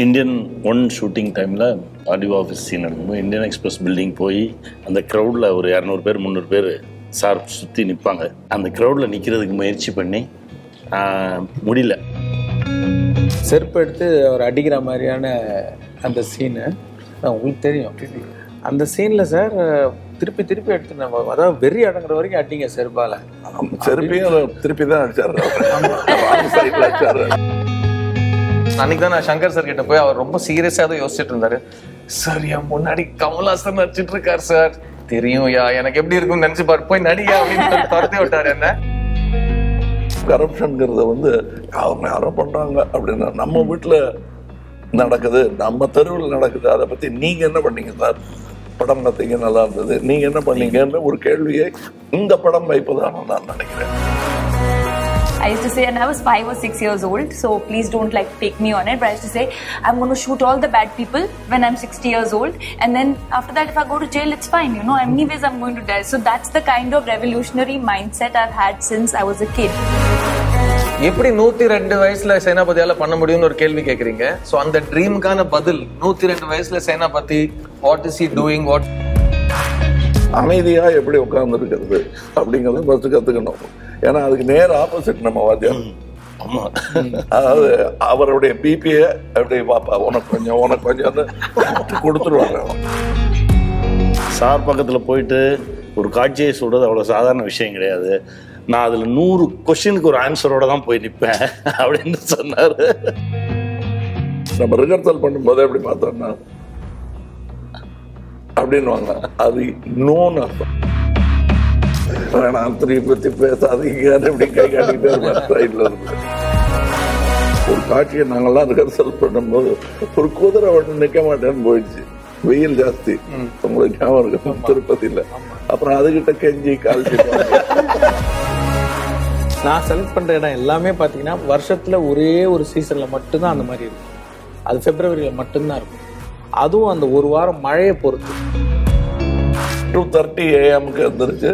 Indian 1 shooting டைமில் audio office scene எடுக்கும்போது Indian express building போய் அந்த க்ரௌடில் ஒரு 200 பேர் 300 பேர் சார் சுற்றி நிற்பாங்க. அந்த க்ரௌடில் நிற்கிறதுக்கு முயற்சி பண்ணி முடியல. செருப்பு எடுத்து அவர் அடிக்கிற மாதிரியான அந்த சீனு உங்களுக்கு தெரியும். அந்த சீனில் சார் திருப்பி திருப்பி எடுத்து நம்ம அதாவது வெறி அடங்குற வரைக்கும் அடிங்க செருப்பால். செருப்பையும் திருப்பி தான் அடிச்சாரு. அன்னைக்கு தான் நான் சங்கர் சார் கிட்ட போய் அவர் ரொம்ப சீரியஸாக தான் யோசிச்சுட்டு இருந்தாரு. சார் என் முன்னாடி கமல்ஹாசன் நடிச்சிட்டு இருக்காரு சார். தெரியும் யா, எனக்கு எப்படி இருக்கும்னு நினைச்சு பாரு, போய் நடிகா அப்படின்னு துரத்தி விட்டாரு என்ன. கரப்ஷன்ங்கிறத வந்து அவங்க யாரோ பண்றாங்க அப்படின்னா நம்ம வீட்டுல நடக்குது, நம்ம தெருவில் நடக்குது, அதை பத்தி நீங்க என்ன பண்ணீங்க சார்? படம் பார்த்தீங்க, நல்லா இருந்தது, நீங்க என்ன பண்ணீங்கன்னு ஒரு கேள்வியை இந்த படம் வைப்பதாக நான் நினைக்கிறேன். I used to say, and I was 5 or 6 years old, so please don't like take me on it, but I used to say, I'm going to shoot all the bad people when I'm 60 years old, and then after that if I go to jail, it's fine, you know, anyways I'm going to die. So that's the kind of revolutionary mindset I've had since I was a kid. எப்படி 102 வயசுல சேனாபதியால பண்ண முடியும்னு ஒரு கேள்வி கேக்குறீங்க. So அந்த ட்ரீமுக்கான பதில் 102 வயசுல Senapathi what is he doing, what அமைதியா எப்படி உட்கார்ந்து இருக்கிறது அப்படிங்கறத ஃபர்ஸ்ட் கத்துக்கணும். ஏன்னா அதுக்கு நேர் ஆப்போசிட் நம்ம வாத்தியார். அதாவது அவருடைய பிபியை அப்படி பாப்பா உனக்கு கொஞ்சம் கொடுத்துருவாங்க. சார் பக்கத்தில் போயிட்டு ஒரு காட்சியை சொல்கிறது அவ்வளோ சாதாரண விஷயம் கிடையாது. நான் அதில் 100 கொஸ்டினுக்கு ஒரு ஆன்சரோட தான் போய் நிற்பேன் அப்படின்னு சொன்னார். நம்ம ரிஹர்சல் பண்ணும்போதே எப்படி பார்த்தோம்னா அப்படின்வாங்க, அது நோன்னு அர்த்தம். வேணாம் திருப்பி பேசாதீங்க அப்படி கை காட்டிக்கிட்டே இருப்பேன் சைட்ல இருந்து. ஒரு காட்சியை நாங்கெல்லாம் ரிஹர்சல் பண்ணும்போது ஒரு குதிரை ஒன்று நிற்க மாட்டேன்னு போயிடுச்சு, வெயில் ஜாஸ்தி, உங்களுக்கு ஞாபகம் இருக்கும் திருப்பதியில். அப்புறம் அதுகிட்ட கெஞ்சி கால்ச்சிட்டு நான் செலக்ட் பண்ற இடம் எல்லாமே பாத்தீங்கன்னா வருஷத்துல ஒரே ஒரு சீசன்ல மட்டும்தான் அந்த மாதிரி இருக்கும். அது பிப்ரவரியில மட்டும்தான் இருக்கும். அதுவும் அந்த ஒரு வாரம் மழையை பொறுத்து. 2:30 AM வந்துருச்சு.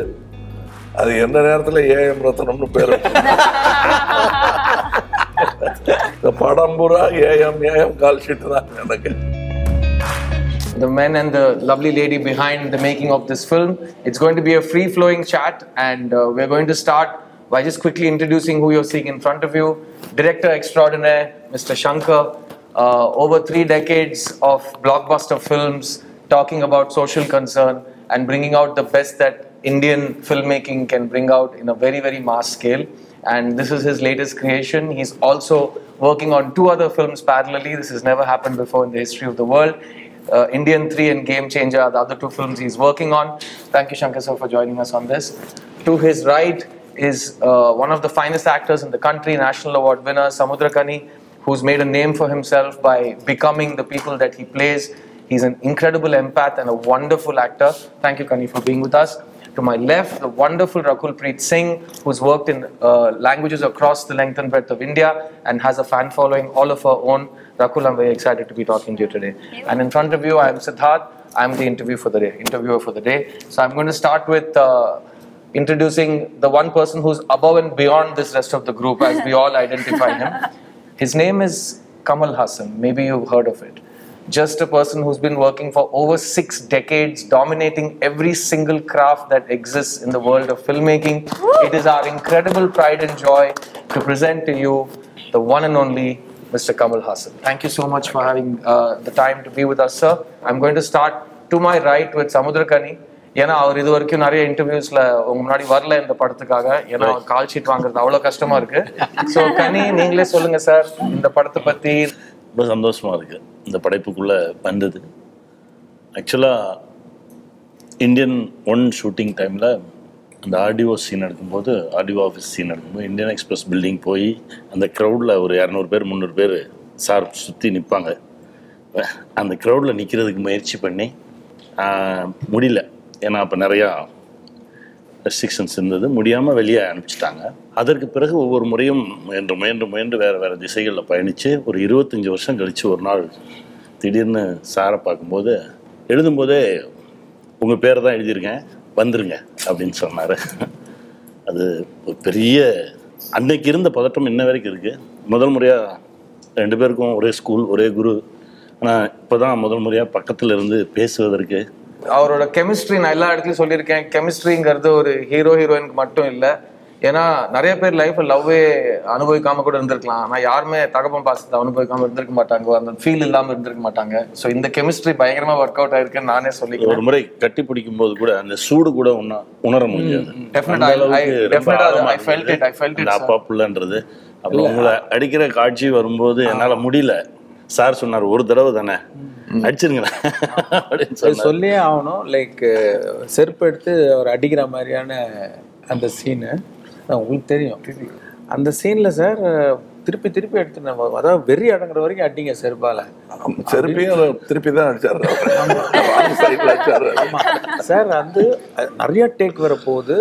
அது எந்த நேரத்துல AM ரத்னம்னு பேரு. படம் பூரா AM கால் ஷீட் தான் எனக்கு. the men and the lovely lady behind the making of this film. It's going to be a free-flowing chat, and we're going to start by just quickly introducing who you're seeing in front of you. Director extraordinaire, Mr. Shankar. Over 3 decades of blockbuster films talking about social concern and bringing out the best that Indian filmmaking can bring out in a very, very mass scale. And this is his latest creation. He's also working on 2 other films parallelly. This has never happened before in the history of the world. Indian 3 and Game Changer are the other 2 films he's working on. Thank you, Shankar sir, for joining us on this. To his right is one of the finest actors in the country, National Award winner, Samudrakani, who's made a name for himself by becoming the people that he plays. He's an incredible empath and a wonderful actor. Thank you, Kani, for being with us. To my left, the wonderful Rakul Preet Singh, who's worked in languages across the length and breadth of India and has a fan following all of her own. Rakul, I'm very excited to be talking to you today. And in front of you, I'm Siddharth. I'm the interviewer for the day. So I'm going to start with introducing the one person who's above and beyond this rest of the group, as we all identify him. His name is Kamal Haasan. Maybe you've heard of it. Just a person who's been working for over 6 decades, dominating every single craft that exists in the world of filmmaking. It is our incredible pride and joy to present to you the one and only Mr. Kamal Haasan. Thank you so much for having the time to be with us, sir. I'm going to start to my right with Samudrakani. ஏன்னா அவர் இது வரைக்கும் நிறைய இன்டர்வியூஸ்ல உங்க முன்னாடி வரல இந்த படத்துக்காக. ஏன்னா கால் ஷீட் வாங்குறது அவ்வளவு கஷ்டமா இருக்கு. ஸோ கனி, நீங்களே சொல்லுங்க சார் இந்த படத்தை பத்தி. ரொம்ப சந்தோஷமாக இருக்குது இந்த படைப்புக்குள்ளே வந்தது. ஆக்சுவலாக இந்தியன் 1 ஷூட்டிங் டைமில் அந்த ஆடியோ சீன் எடுக்கும்போது ஆடியோ ஆஃபீஸ் சீன் எடுக்கும்போது இந்தியன் எக்ஸ்பிரஸ் பில்டிங் போய் அந்த க்ரௌடில் ஒரு 200 பேர் 300 பேர் சார் சுற்றி நிற்பாங்க. அந்த க்ரௌடில் நிற்கிறதுக்கு முயற்சி பண்ணி முடியல. ஏன்னா அப்போ நிறையா ரெஸ்ட்ரிக்ஷன்ஸ் இருந்தது, முடியாமல் வெளியே அனுப்பிச்சிட்டாங்க. அதற்கு பிறகு ஒவ்வொரு முறையும் முயன்று வேறு திசைகளில் பயணித்து ஒரு 25 வருஷம் கழித்து ஒரு நாள் திடீர்னு சாரை பார்க்கும்போது எழுதும்போதே உங்கள் பேரை தான் எழுதியிருக்கேன், வந்துருங்க அப்படின்னு சொன்னார். அது ஒரு பெரிய அன்னைக்கு இருந்த பதட்டம் இன்ன வரைக்கும் இருக்குது. முதல் முறையாக 2 பேருக்கும் ஒரே ஸ்கூல், ஒரே குரு. ஆனால் இப்போ தான் முதல் முறையாக பக்கத்தில் இருந்து பேசுவதற்கு அவரோட கெமிஸ்ட்ரி நான் எல்லா இடத்துலையும் சொல்லியிருக்கேன். கெமிஸ்ட்ரிங்கிறது ஒரு ஹீரோயினுக்கு மட்டும் இல்லை. ஏன்னா நிறைய பேர் லைஃப் லவ்வே அனுபவிக்காம கூட இருந்திருக்கலாம். ஆனால் யாருமே தகப்பன் பாசத்தை அனுபவிக்காம இருந்திருக்க மாட்டாங்க, அந்த ஃபீல் இல்லாமல் இருந்திருக்க மாட்டாங்க. ஸோ இந்த கெமிஸ்ட்ரி பயங்கரமா ஒர்க் அவுட் ஆயிருக்குன்னு நானே சொல்லிக்கிறேன். ஒரு முறை கட்டி பிடிக்கும் போது கூட அந்த சூடு கூட உணர முடியாது. அப்பா பிள்ளைன்றது. அப்புறம் உங்களை அடிக்கிற காட்சி வரும்போது என்னால் முடியல. சார் சொன்னார், ஒரு தடவை தானே அடிச்சிருங்களேன் அப்படின்னு சொல்லியே ஆகணும். லைக் செருப்பு எடுத்து அவர் அடிக்கிற மாதிரியான அந்த சீனு உங்களுக்கு தெரியும். அந்த சீன்ல சார் திருப்பி திருப்பி எடுத்து அதாவது வெறி அடங்குற வரைக்கும் அடிங்க செருப்பால. செருப்பையும் திருப்பி தான் அடிச்சாரு சார். வந்து நிறைய டேக் வர போகுது,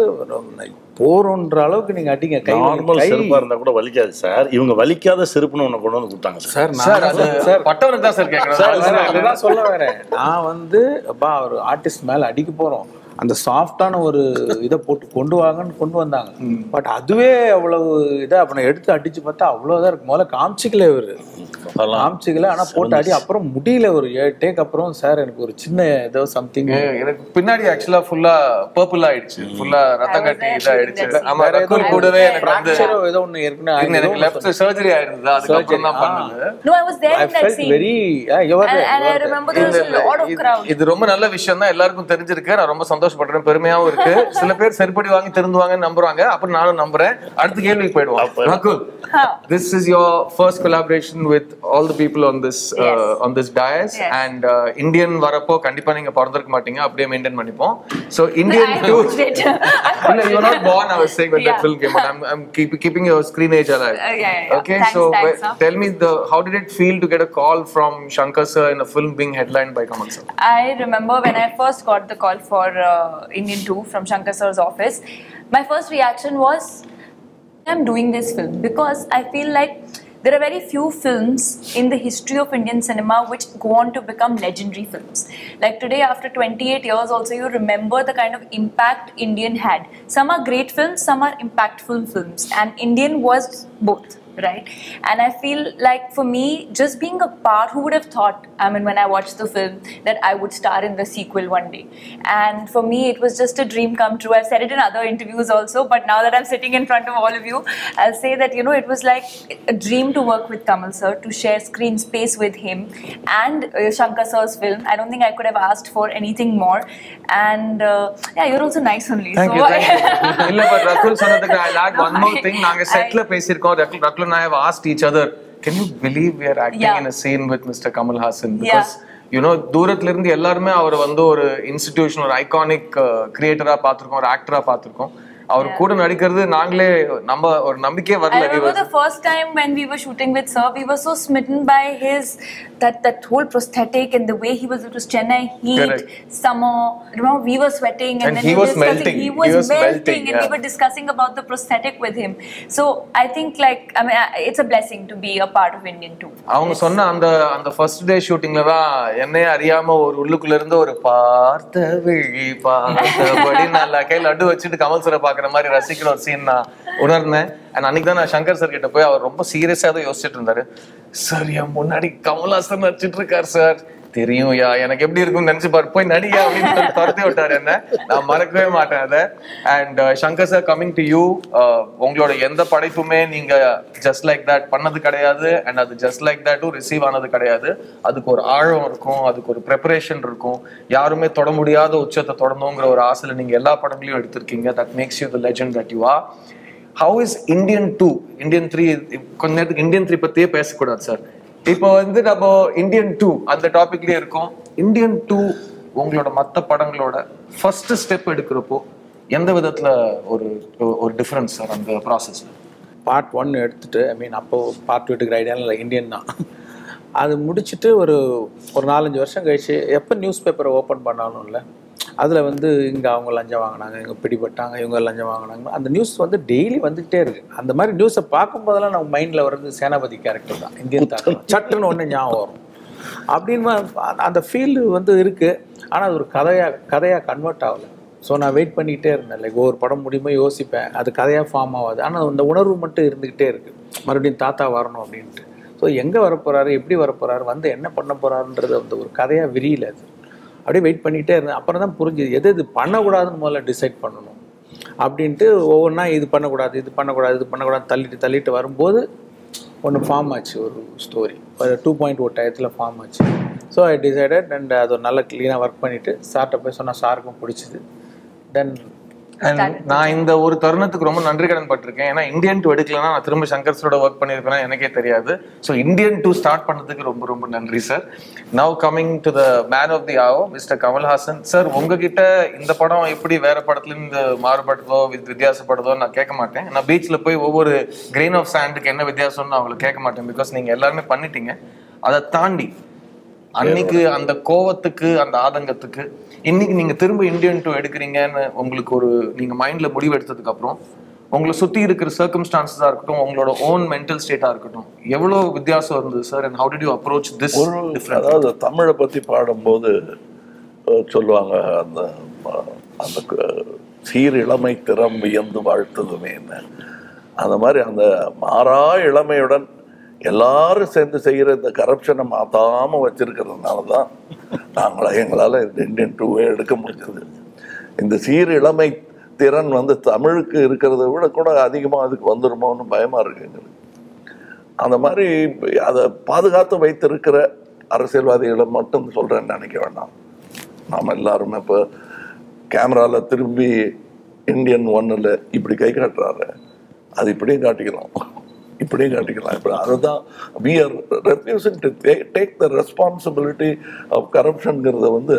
போறோன்ற அளவுக்கு நீங்க அடிங்க. நார்மல் செருப்பா இருந்தா கூட வலிக்காது சார். இவங்க வலிக்காத செருப்புன்னு ஒண்ணு கொண்டு வந்து கொடுத்தாங்க சார். பட்டவனுக்கு தான் சார் கேட்கறேன். அதுதான் சொல்ல வரேன். நான் வந்து ஒரு ஆர்டிஸ்ட் மேல அடிக்க போறோம், அந்த சாஃப்டான ஒரு இதை போட்டு கொண்டு வாங்கன்னு கொண்டு வந்தாங்க. பட் அதுவே அவ்வளவு இதை அப்புறம் எடுத்து அடிச்சு பார்த்தா அவ்வளவுதான் இருக்கு. முதல்ல காமிச்சிக்கல இவரு, காமிச்சிக்கல. ஆனா போட்டு அடி அப்புறம் முடியல. ஒரு 7 டேக் அப்புறம் சார் எனக்கு ஒரு சின்ன ஏதோ சம்திங் எனக்கு பின்னாடி ஆக்சுவலா ஃபுல்லா பர்பிள் ஆயிடுச்சு, ஃபுல்லா ரத்தம் கட்டி இதாயிடுச்சு. ஆமா, ரகுல் கூடவே எனக்கு வந்து ஏதோ ஒண்ணு ஏற்கனவே எனக்கு லெஃப்ட் சர்ஜரி ஆயிருந்தது. அதுக்கப்புறம் தான் பண்ணது. No, I was there in that scene. Very you were there. And I remember there was a lot of crowd. இது ரொம்ப நல்ல விஷயம் தான், எல்லாருக்கும் தெரிஞ்சிருக்கு. நான் ரொம்ப சந்தோஷப்படுறேன், பெருமையாவும் இருக்கு. சில பேர் செருப்படி வாங்கி திருந்துவாங்கன்னு நம்புறாங்க, அப்புறம் நானும் நம்புறேன். அடுத்த கேள்விக்கு போயிடுவோம். Rakul, this is your first collaboration with all the people on this dais. Yes. And Indian வரப்போ கண்டிப்பா நீங்க பிறந்திருக்க மாட்டீங்க, அப்படியே மெயின்டைன் பண்ணிப்போம். So Indian too. You were not born, I was saying, when that film came out. I'm keeping your screen age alive. Okay, thanks, so thanks, tell me how did it feel to get a call from Shankar sir in a film being headlined by Kamal sir? I remember when I first got the call for Indian 2 from Shankar sir's office, my first reaction was, I'm doing this film because I feel like there are very few films in the history of Indian cinema which go on to become legendary films. Like today, after 28 years also, you remember the kind of impact Indian had. Some are great films, some are impactful films, and Indian was both. Right, and I feel like for me, just being a part, who would have thought, I mean, when I watched the film, that I would star in the sequel one day. And for me, it was just a dream come true. I've said it in other interviews also, but now that I'm sitting in front of all of you, I'll say that, you know, it was like a dream to work with Kamal sir, to share screen space with him and Shankar sir's film. I don't think I could have asked for anything more. And yeah, you're also nice only. Thank you. Illa, but Rakul சொன்னதுக்கு I'll add one more thing. நாங்க செட்ல பேசியிருக்கோம். Rakul and I have asked each other, can you believe we are acting in a scene with Mr. Kamal Haasan? Because you know, தூரத்துல இருந்து எல்லாருமே அவர் வந்து ஒரு institution, ஒரு ஐகானிக் கிரியேட்டரா பார்த்திருக்கோம், ஒரு ஆக்டரா பார்த்திருக்கோம். அவர் கூட நடிக்கிறது நாங்களே நம்ம ஒரு நம்பிக்கையே வரல. I remember the first time when we were shooting with sir, we were so smitten by his that whole prosthetic and the way he was. It was Chennai heat, summer. Remember, we were sweating and then he was melting. He was melting, and we were discussing about the prosthetic with him. So I think, like, I mean, it's a blessing to be a part of Indian 2. அவங்க சொன்ன அந்த first day ஷூட்டிங்ல தான் என்னையே அறியாம ஒரு உள்ளுக்குள்ள இருந்து ஒரு பார்த்த விழி பார்த்தபடி நல்லா கையில் லட்டு வச்சுட்டு கமல் சரை பாக்குற மாதிரி ரசிக்கிற ஒரு சீன் நான் உணர்ந்தேன். அண்ட் அன்னைக்கு தான் நான் சங்கர் சார் கிட்ட போய் அவர் ரொம்ப சீரியஸா தான் யோசிச்சுட்டு இருந்தாரு. சார், என் முன்னாடி கமல்ஹாசன் நடிச்சிட்டு இருக்காரு சார், தெரியும் யா, எனக்கு எப்படி இருக்கும்னு நினைச்சு பாரு, போய் நடிகா அப்படின்னு துரத்தி விட்டாரு என்ன. நான் மறக்கவே மாட்டேன் அதை. And Shankar sir, coming to you, உங்களோட எந்த படைப்புமே நீங்க ஜஸ்ட் லைக் தட் பண்ணது கிடையாது. அண்ட் அது ஜஸ்ட் லைக் தட்டும் ரிசீவ் ஆனது கிடையாது. அதுக்கு ஒரு ஆழம் இருக்கும், அதுக்கு ஒரு ப்ரிப்பரேஷன் இருக்கும். யாருமே தொட முடியாத உச்சத்தை தொடணுங்கிற ஒரு ஆசையில நீங்க எல்லா படங்களையும் எடுத்திருக்கீங்க. That makes you the legend that you are. How is Indian 2, Indian 3, கொஞ்ச நேரத்துக்கு Indian 3 பத்தியே பேசக்கூடாது சார். இப்போ வந்து நம்ம Indian 2 அந்த டாபிக்லயே இருக்கோம். Indian 2 உங்களோட மற்ற படங்களோட ஃபர்ஸ்ட் ஸ்டெப் எடுக்கிறப்போ எந்த விதத்துல ஒரு டிஃபரன்ஸ் சார் அந்த ப்ராசஸ்ல? பார்ட் 1 எடுத்துட்டு, ஐ மீன் அப்போ பார்ட் 2 எடுக்கிற ஐடியா இல்லை, இந்தியன் தான். அது முடிச்சுட்டு ஒரு 4-5 வருஷம் கழிச்சு எப்போ நியூஸ் பேப்பரை ஓப்பன் பண்ணாலும் இல்லை, அதில் வந்து இங்கே அவங்க லஞ்சம் வாங்கினாங்க, இங்கே பிடிபட்டாங்க, இவங்க லஞ்சம் வாங்கினாங்க, அந்த நியூஸ் வந்து டெய்லி வந்துகிட்டே இருக்குது. அந்த மாதிரி நியூஸை பார்க்கும்போதெல்லாம் நம்ம மைண்டில் வர்றது சேனாபதி கேரக்டர் தான், இந்தியன் தான் சட்டுன்னு ஒன்று ஞாபகம் வரும். அப்படின்னு அந்த ஃபீல்டு வந்து இருக்குது. ஆனால் அது ஒரு கதையாக கன்வெர்ட் ஆகலை. ஸோ நான் வெயிட் பண்ணிக்கிட்டே இருந்தேன். லைக் ஒவ்வொரு படம் முடியுமோ யோசிப்பேன், அது கதையாக ஃபார்ம் ஆகாது. ஆனால் அந்த உணர்வு மட்டும் இருந்துக்கிட்டே இருக்குது, மறுபடியும் தாத்தா வரணும் அப்படின்ட்டு. ஸோ ஸோ எங்கே வரப்போகிறாரு, எப்படி வரப்போகிறாரு, வந்து என்ன பண்ண போகிறாருன்றது அந்த ஒரு கதையாக விரியல. அது அப்படியே வெயிட் பண்ணிகிட்டே இருந்தேன். அப்புறம் தான் புரிஞ்சுது எது இது பண்ணக்கூடாதுன்னு முதல்ல டிசைட் பண்ணணும் அப்படின்ட்டு. ஒவ்வொன்றா இது பண்ணக்கூடாது, இது பண்ணக்கூடாது, இது பண்ணக்கூடாது தள்ளிட்டு வரும்போது ஒன்று ஃபார்ம் ஆச்சு. ஒரு ஸ்டோரி ஒரு 2.0 டயத்தில் ஃபார்ம் ஆச்சு. ஸோ ஐ டிசைடட் அண்ட் அது ஒரு நல்ல க்ளீனாக ஒர்க் பண்ணிவிட்டு சார்கிட்ட போய் சொன்னால் சாருக்கும் பிடிச்சிது. தென் நான் இந்த ஒரு தருணத்துக்கு ரொம்ப நன்றி கடன் பட்டிருக்கேன். ஏன்னா இந்தியன் 2 எடுக்கலன்னா நான் திரும்ப சங்கர் சாரோட ஒர்க் பண்ணியிருப்பேன்னா எனக்கே தெரியாது. ஸோ இந்தியன் 2 ஸ்டார்ட் பண்ணதுக்கு ரொம்ப ரொம்ப நன்றி sir. Now coming to the man of the hour mister Kamal Haasan sir. உங்ககிட்ட இந்த படம் எப்படி வேற படத்துலேருந்து மாறுபடுதோ வித்தியாசப்படுதோ நான் கேட்க மாட்டேன். நான் பீச்சில் போய் ஒவ்வொரு கிரெயின் ஆஃப் சாண்டுக்கு என்ன வித்தியாசம்னு அவங்களை கேட்க மாட்டேன். பிகாஸ் நீங்கள் எல்லாருமே பண்ணிட்டீங்க. அதை தாண்டி அன்னைக்கு அந்த கோவத்துக்கு அந்த ஆதங்கத்துக்கு இன்னைக்கு நீங்க திரும்ப இந்தியன் 2 எடுக்கிறீங்கன்னு உங்களுக்கு ஒரு நீங்க மைண்ட்ல முடிவு எடுத்ததுக்கு அப்புறம் உங்களை சுத்தி இருக்கிற சர்க்கம்ஸ்டான்ஸஸா இருக்கட்டும், உங்களோட ஓன் மென்டல் ஸ்டேட்டா இருக்கட்டும், எவ்வளவு வித்தியாசம் இருந்தது sir? And how did you approach this? அதாவது தமிழை பத்தி பாடும்போது சொல்லுவாங்க, அந்த அந்த சீர் இளமை திறம் வியந்து வாழ்த்ததுமே என்ன, அந்த மாதிரி அந்த மாறா இளமையுடன் எல்லாரும் சேர்ந்து செய்கிற இந்த கரப்ஷனை மாற்றாமல் வச்சிருக்கிறதுனால தான் எங்களால் இந்தியன் 2 எடுக்க முடிஞ்சது. இந்த சீர் இளமை திறன் வந்து தமிழுக்கு இருக்கிறத விட கூட அதிகமாக அதுக்கு வந்துடுமோன்னு பயமாக இருக்கு எங்களுக்கு. அந்த மாதிரி அதை பாதுகாத்து வைத்திருக்கிற அரசியல்வாதிகளை மட்டும் சொல்கிறேன்னு நினைக்க வேண்டாம். நாம் எல்லாருமே இப்போ கேமராவில் திரும்பி இந்தியன் 1ல் இப்படி கை காட்டுறாரு, அது இப்படியும் காட்டிக்கலாம், இப்படியும் காட்டிக்கலாம். இப்போ அதுதான் we are refusing to take the responsibility of corruptionங்கிறத வந்து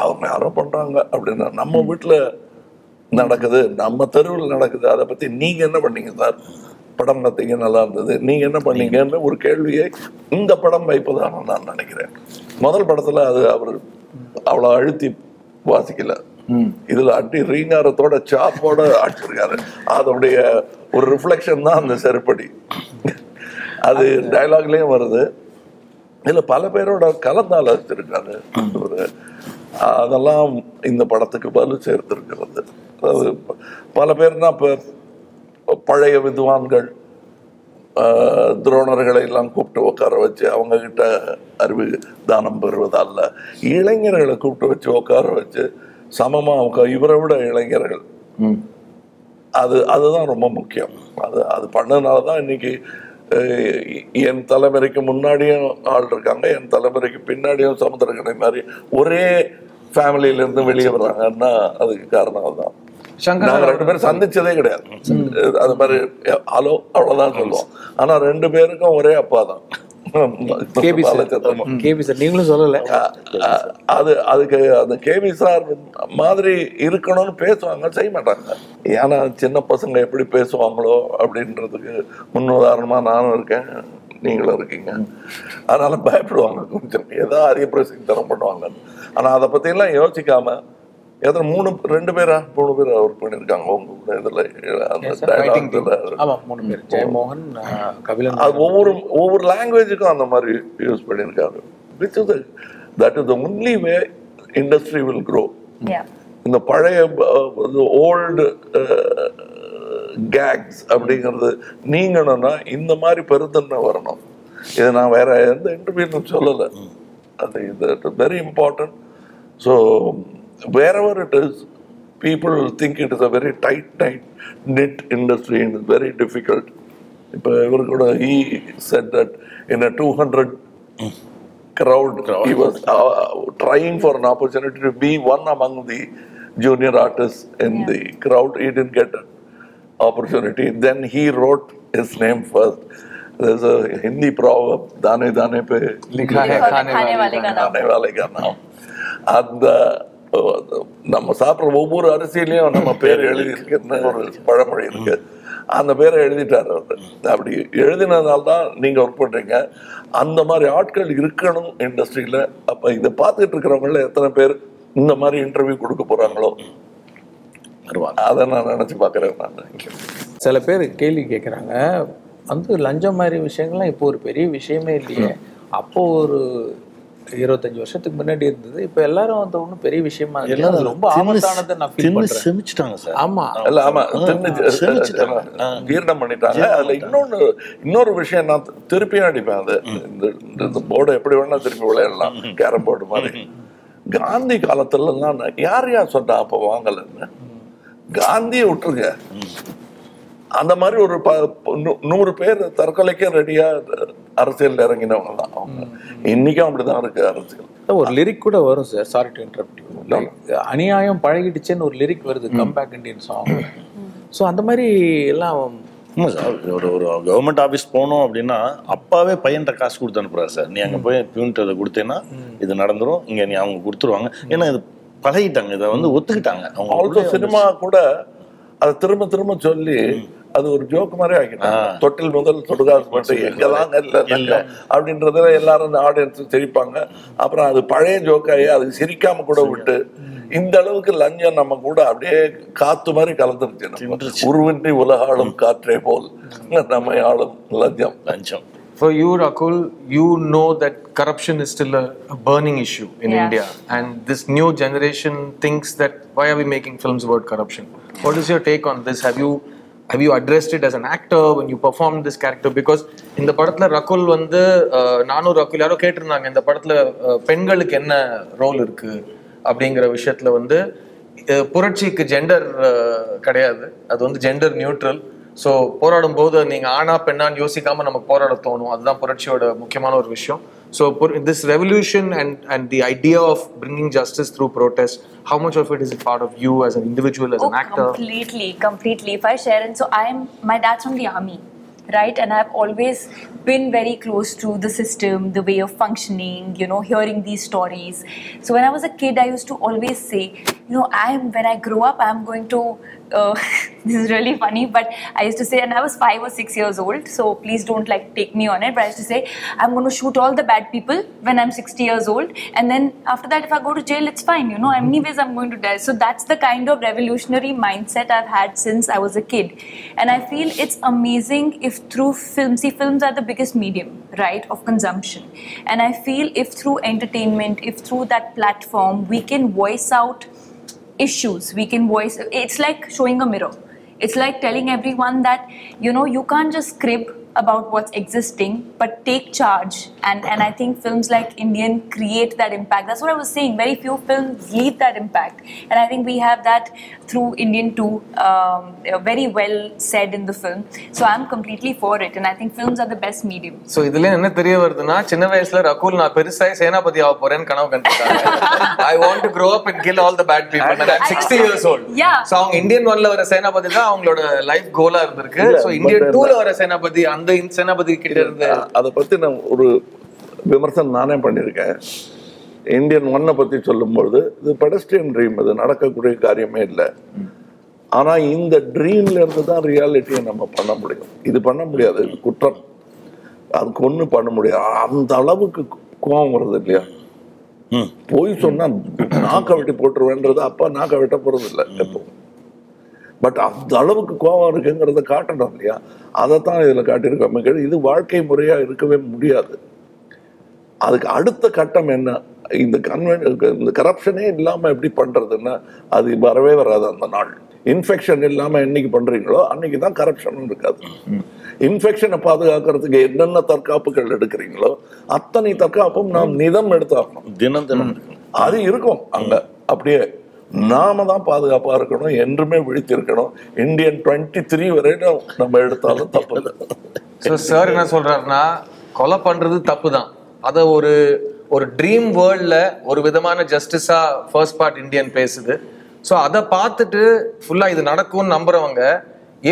அவங்க யாரோ பண்ணுறாங்க அப்படின்னா நம்ம வீட்டில் நடக்குது, நம்ம தெருவில் நடக்குது, அதை பற்றி நீங்கள் என்ன பண்ணீங்க சார்? படம் பார்த்தீங்க நல்லா இருந்தது, நீங்கள் என்ன பண்ணீங்கன்னு ஒரு கேள்வியை இந்த படம் வைப்பதாக நான் நினைக்கிறேன். முதல் படத்தில் அது அவர் அவ்வளோ அழுத்தி வாசிக்கல, இதுல அடி ரீங்காரத்தோட சாப்போட அடிச்சிருக்காரு. அதோடைய ஒரு ரிஃப்ளெக்ஷன் தான் அந்த செருப்படி. அது டயலாக்லயும் வருது. இதுல பல பேரோட கலந்தால வச்சிருக்காரு. அதெல்லாம் இந்த படத்துக்கு பதில் சேர்த்திருக்கிறது. அதாவது பல பேர்னா இப்ப பழைய வித்வான்கள் துரோணர்களை எல்லாம் கூப்பிட்டு உட்கார வச்சு அவங்க கிட்ட அறிவு தானம் பெறுவதல்ல, இளைஞர்களை கூப்பிட்டு வச்சு உட்கார வச்சு சமமா இவரை விட இளைஞர்கள், அதுதான் ரொம்ப முக்கியம். அது பண்ணதுனாலதான் இன்னைக்கு என் தலைமுறைக்கு முன்னாடியும் ஆள் இருக்காங்க, என் தலைமுறைக்கு பின்னாடியும் சமுத்திரக்கடை மாதிரி ஒரே ஃபேமிலியில இருந்து வெளியே வர்றாங்கன்னா அதுக்கு காரணம் அதுதான். நாங்க 2 பேரும் சந்திச்சதே கிடையாது. அது மாதிரி ஹலோ அவ்வளவுதான் சொல்லுவோம். ஆனா 2 பேருக்கும் ஒரே அப்பா தான். நீங்களும் சொல்லல. அதுக்கு அந்த கேபி சார் மாதிரி இருக்கணும்னு பேசுவாங்க, செய்ய மாட்டாங்க. ஏன்னா சின்ன பசங்க எப்படி பேசுவாங்களோ அப்படின்றதுக்கு முன்னுதாரணமா நானும் இருக்கேன், நீங்களும் இருக்கீங்க. அதனால பயப்படுவாங்க கொஞ்சம், ஏதோ அதிக பிரசித்தரம் பண்ணுவாங்க. ஆனா அதை பத்தி எல்லாம் யோசிக்காம எத்தனை 2 பேரா 3 பேர் ஒர்க் பண்ணிருக்காங்க உங்க கூட. இதுல ஜெயமோகன், கபிலன், ஒவ்வொரு லாங்குவேஜுக்கும் அந்த மாதிரி யூஸ் பண்ணிருக்காரு. That is the only way industry will grow. இந்த பழைய ஓல்டு கேக்ஸ் அப்படிங்கிறது நீங்கணும்னா இந்த மாதிரி பெருந்தன்மை வரணும். இதை நான் வேற எந்த இன்டர்வியூன்னு சொல்லலை. அது இது very important. So wherever it is, people think it is a very tight knit industry and it's very difficult. He said that in a 200 crowd he was trying for an opportunity to be one among the junior artists in the crowd. He didn't get an opportunity. Then he wrote his name first. There's a Hindi proverb, dane dane pe likha hai khane wale ka naam. And நம்ம சாப்பிட்ற ஒவ்வொரு அரிசியிலையும் நம்ம பேர் எழுதியிருக்குன்னு ஒரு பழமொழி இருக்கு. அந்த பேரை எழுதிட்டாரு அவர். அப்படி எழுதினதுனால்தான் நீங்க ஒர்க் பண்றீங்க. அந்த மாதிரி ஆட்கள் இருக்கணும் இண்டஸ்ட்ரியில. அப்ப இதை பார்த்துட்டு இருக்கிறவங்கள எத்தனை பேர் இந்த மாதிரி இன்டர்வியூ கொடுக்க போறாங்களோ அதை நான் நினைச்சு பாக்குறேன். நான் சில பேர் கேள்வி கேட்குறாங்க, வந்து லஞ்சம் மாதிரி விஷயங்கள்லாம் இப்போ ஒரு பெரிய விஷயமே இல்லையே, அப்போ ஒரு 25 வருஷத்துக்கு முன்னாடி இருந்தது. இப்போ எல்லாரும் அந்த ஒன்றும் பெரிய விஷயமா அது ரொம்ப ஆபத்தானதை நான் ஃபீல் பண்றேன். செமிச்சிட்டாங்க சார். ஆமா இல்ல ஆமா ஜீரணம் பண்ணிட்டாங்க. அதுல இன்னொரு விஷயம் நான் திருப்பியும் அடிப்பேன். அது இந்த போர்டை எப்படி வேணா திருப்பி விளையாடலாம், கேரம் போர்டு மாதிரி. காந்தி காலத்துல எல்லாம் யார் சொன்னா அப்ப வாங்கலன்னு? காந்தியை விட்டுருங்க, அந்த மாதிரி ஒரு 100 பேர் தற்கொலைக்கே ரெடியா அரசியல் இறங்கினவங்க தான் அவங்க. இன்னைக்கும் அப்படிதான் இருக்கு அரசியல். ஒரு லிரிக் கூட வரும் சார், சாரி டு இன்டரப்ட், அநியாயம் பழகிடுச்சேன்னு ஒரு லிரிக் வருது, come back Indian song. So அந்த மாதிரி எல்லாம் சார். ஒரு கவர்மெண்ட் ஆஃபீஸ் போனோம் அப்படின்னா அப்பாவே பையன்கிட்ட காசு கொடுத்து அனுப்புறாரு சார். நீ அங்கே போய் பியூன்ட்டு அதை கொடுத்தேன்னா இது நடந்துடும், இங்கே நீ அவங்க கொடுத்துருவாங்க. ஏன்னா இது பழகிட்டாங்க, இதை ஒத்துக்கிட்டாங்க அவங்க. ஆல்சோ சினிமா கூட அதை திரும்ப திரும்ப சொல்லி அது ஒரு ஜோக் மாதிரி ஆக்கிட்டாங்க. தொட்டில் முதல் தொடுகாசு மட்டும் எங்கெல்லாம் இல்ல அப்படின்றதுல எல்லாரும் இந்த ஆடியன்ஸ் சிரிப்பாங்க. அப்புறம் அது பழைய ஜோக்காயி அது சிரிக்காம கூட விட்டு இந்த அளவுக்கு லஞ்சம் நம்ம கூட அப்படியே காத்து மாதிரி கலந்துருச்சு. உருவின்றி உலகாளும் காற்றே போல் நம்ம ஆளும் லஞ்சம். For you, Rakul, you know that corruption is still a burning issue in India, and this new generation thinks that why are we making films about corruption? What is your take on this? Have you addressed it as an actor when you performed this character? Because in the படத்துல Rakul நானும் Rakul யாரோ கேட்டிருந்தாங்க, இந்த படத்துல பெண்களுக்கு என்ன role இருக்கு அப்படிங்கிற விஷயத்துல புரட்சிக்கு ஜெண்டர் கிடையாது, அது ஜெண்டர் நியூட்ரல். ஸோ போராடும் போது நீங்கள் ஆனா பெண்ணான்னு யோசிக்காம நமக்கு போராட தோணும். அதுதான் புரட்சியோட முக்கியமான ஒரு விஷயம். So this revolution and the idea of bringing justice through protest, how much of it is a part of you as an individual, as an actor? Completely. If I share, and so my dad's from the army, right? And I've always been very close to the system, the way of functioning, hearing these stories. So when I was a kid, I used to always say, when I grow up, I'm going to, this is really funny, but I used to say, and I was 5 or 6 years old, so please don't take me on it, but I used to say, I'm going to shoot all the bad people when I'm 60 years old, and then after that, if I go to jail, it's fine, anyways, I'm going to die. So that's the kind of revolutionary mindset I've had since I was a kid. And I feel it's amazing if through films, films are the biggest medium, right, of consumption. And I feel if through entertainment, if through that platform, we can voice out issues, it's like showing a mirror. It's like telling everyone that, you can't just crib about what's existing, but take charge. And I think films like Indian create that impact. That's what I was saying. Very few films leave that impact. And I think we have that through Indian 2, very well said in the film. So I'm completely for it. And I think films are the best medium. So idhula enna theriya varuduna, chinna vayasla Rakul na perusai senapati ava poren kanavu kandiranga. I want to grow up and kill all the bad people. And I'm 60 years old. Yeah. So avanga Indian 1 la vara senapati da avangaloda life goal ah irundhirukku. So Indian 2 la vara senapati அந்த சேனாபதி கிட்ட இருந்து அதை பத்தி நான் ஒரு விமர்சனம் நானே பண்ணியிருக்கேன். இந்தியன் 1 பத்தி சொல்லும்போது இது பெடஸ்ட்ரியன் ட்ரீம், அது நடக்கக்கூடிய காரியமே இல்லை. ஆனா இந்த ட்ரீம்ல இருந்து தான் ரியாலிட்டியை நம்ம பண்ண முடியும். இது பண்ண முடியாது, இது குற்றம், அதுக்கு ஒன்றும் பண்ண முடியாது. அந்த அளவுக்கு கோபம் வருது இல்லையா? போய் சொன்னா நாக்க வெட்டி போட்டுருவேன்றது அப்பா நாக்க வெட்ட போறது இல்லை எப்பவும். பட் அந்த அளவுக்கு கோபம் இருக்குங்கிறத காட்டணும் இல்லையா? அதைத்தான் இதில் காட்டியிருக்கோம். இது வாழ்க்கை முறையாக இருக்கவே முடியாது. அதுக்கு அடுத்த கட்டம் என்ன? இந்த கரப்ஷனே இல்லாமல் எப்படி பண்ணுறதுன்னா அது வரவே வராது. அந்த நாள் இன்ஃபெக்ஷன் இல்லாமல் என்னைக்கு பண்ணுறீங்களோ அன்னைக்கு தான் கரப்ஷனும் இருக்காது. இன்ஃபெக்ஷனை பாதுகாக்கிறதுக்கு என்னென்ன தற்காப்புகள் எடுக்கிறீங்களோ அத்தனை தற்காப்பும் நாம் நிதம் எடுத்தாகணும். தினம் அது இருக்கும் அங்க. அப்படியே நாம தான் பாதுகாப்பா இருக்கணும், என்றுமே விழித்திருக்கணும். இந்தியன் 23 வரையும் நம்ம எடுத்தாலும் தப்பு இல்லை. சார் என்ன சொல்றாருன்னா, கொலை பண்றது தப்பு தான், அத ஒரு ட்ரீம் வேர்ல்ட்ல ஒரு விதமான ஜஸ்டிஸா ஃபர்ஸ்ட் பார்ட் இந்தியன் பேசுது. ஸோ அதை பார்த்துட்டு ஃபுல்லா இது நடக்கும்னு நம்புறவங்க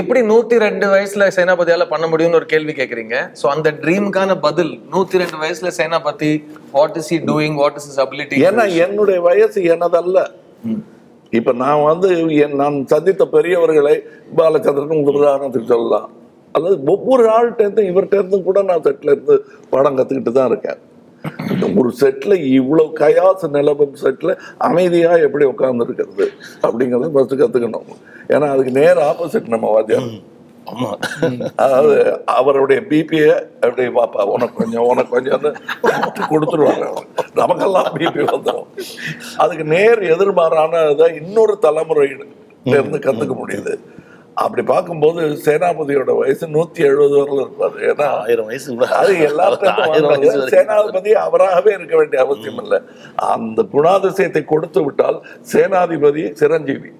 எப்படி 102 வயசுல சேனாபதியால பண்ண முடியும்னு ஒரு கேள்வி கேட்குறீங்க. ஸோ அந்த ட்ரீமுக்கான பதில் 102 வயசுல Senapathi what is he doing, what is his ability? ஏன்னா என்னுடைய வயசு எனதல்ல. இப்ப நான் சந்தித்த பெரியவர்களை பாலச்சந்திரன் உதாரணத்துக்கு சொல்லலாம், அல்லது ஒவ்வொரு ஆள்கிட்ட இவர்கிட்ட இருந்தும் கூட நான் செட்ல இருந்து படம் கத்துக்கிட்டு தான் இருக்கேன். ஒரு செட்ல இவ்வளவு கயாசு நிலவும் செட்ல அமைதியா எப்படி உட்கார்ந்து இருக்கிறது அப்படிங்கறத ஃபர்ஸ்ட் கத்துக்கணும். ஏன்னா அதுக்கு நேர ஆப்போசிட் நம்ம வாத்தியார். ஆமா. அதாவது அவருடைய பிபியை அப்படியே பாப்பா உனக்கு கொஞ்சம் கொடுத்துருவாங்க. நமக்கெல்லாம் பிபி வந்துடும். அதுக்கு நேர் எதிர்மாறானதை இன்னொரு தலைமுறையில இருந்து கத்துக்க முடியுது. அப்படி பார்க்கும்போது சேனாபதியோட வயசு 170 வரல இருப்பாரு. ஏன்னா 1000 வயசு அது எல்லாத்தையும் சேனாதிபதி அவராகவே இருக்க வேண்டிய அவசியம் இல்லை. அந்த குணாதிசயத்தை கொடுத்து விட்டால் சேனாதிபதி சிரஞ்சீவி.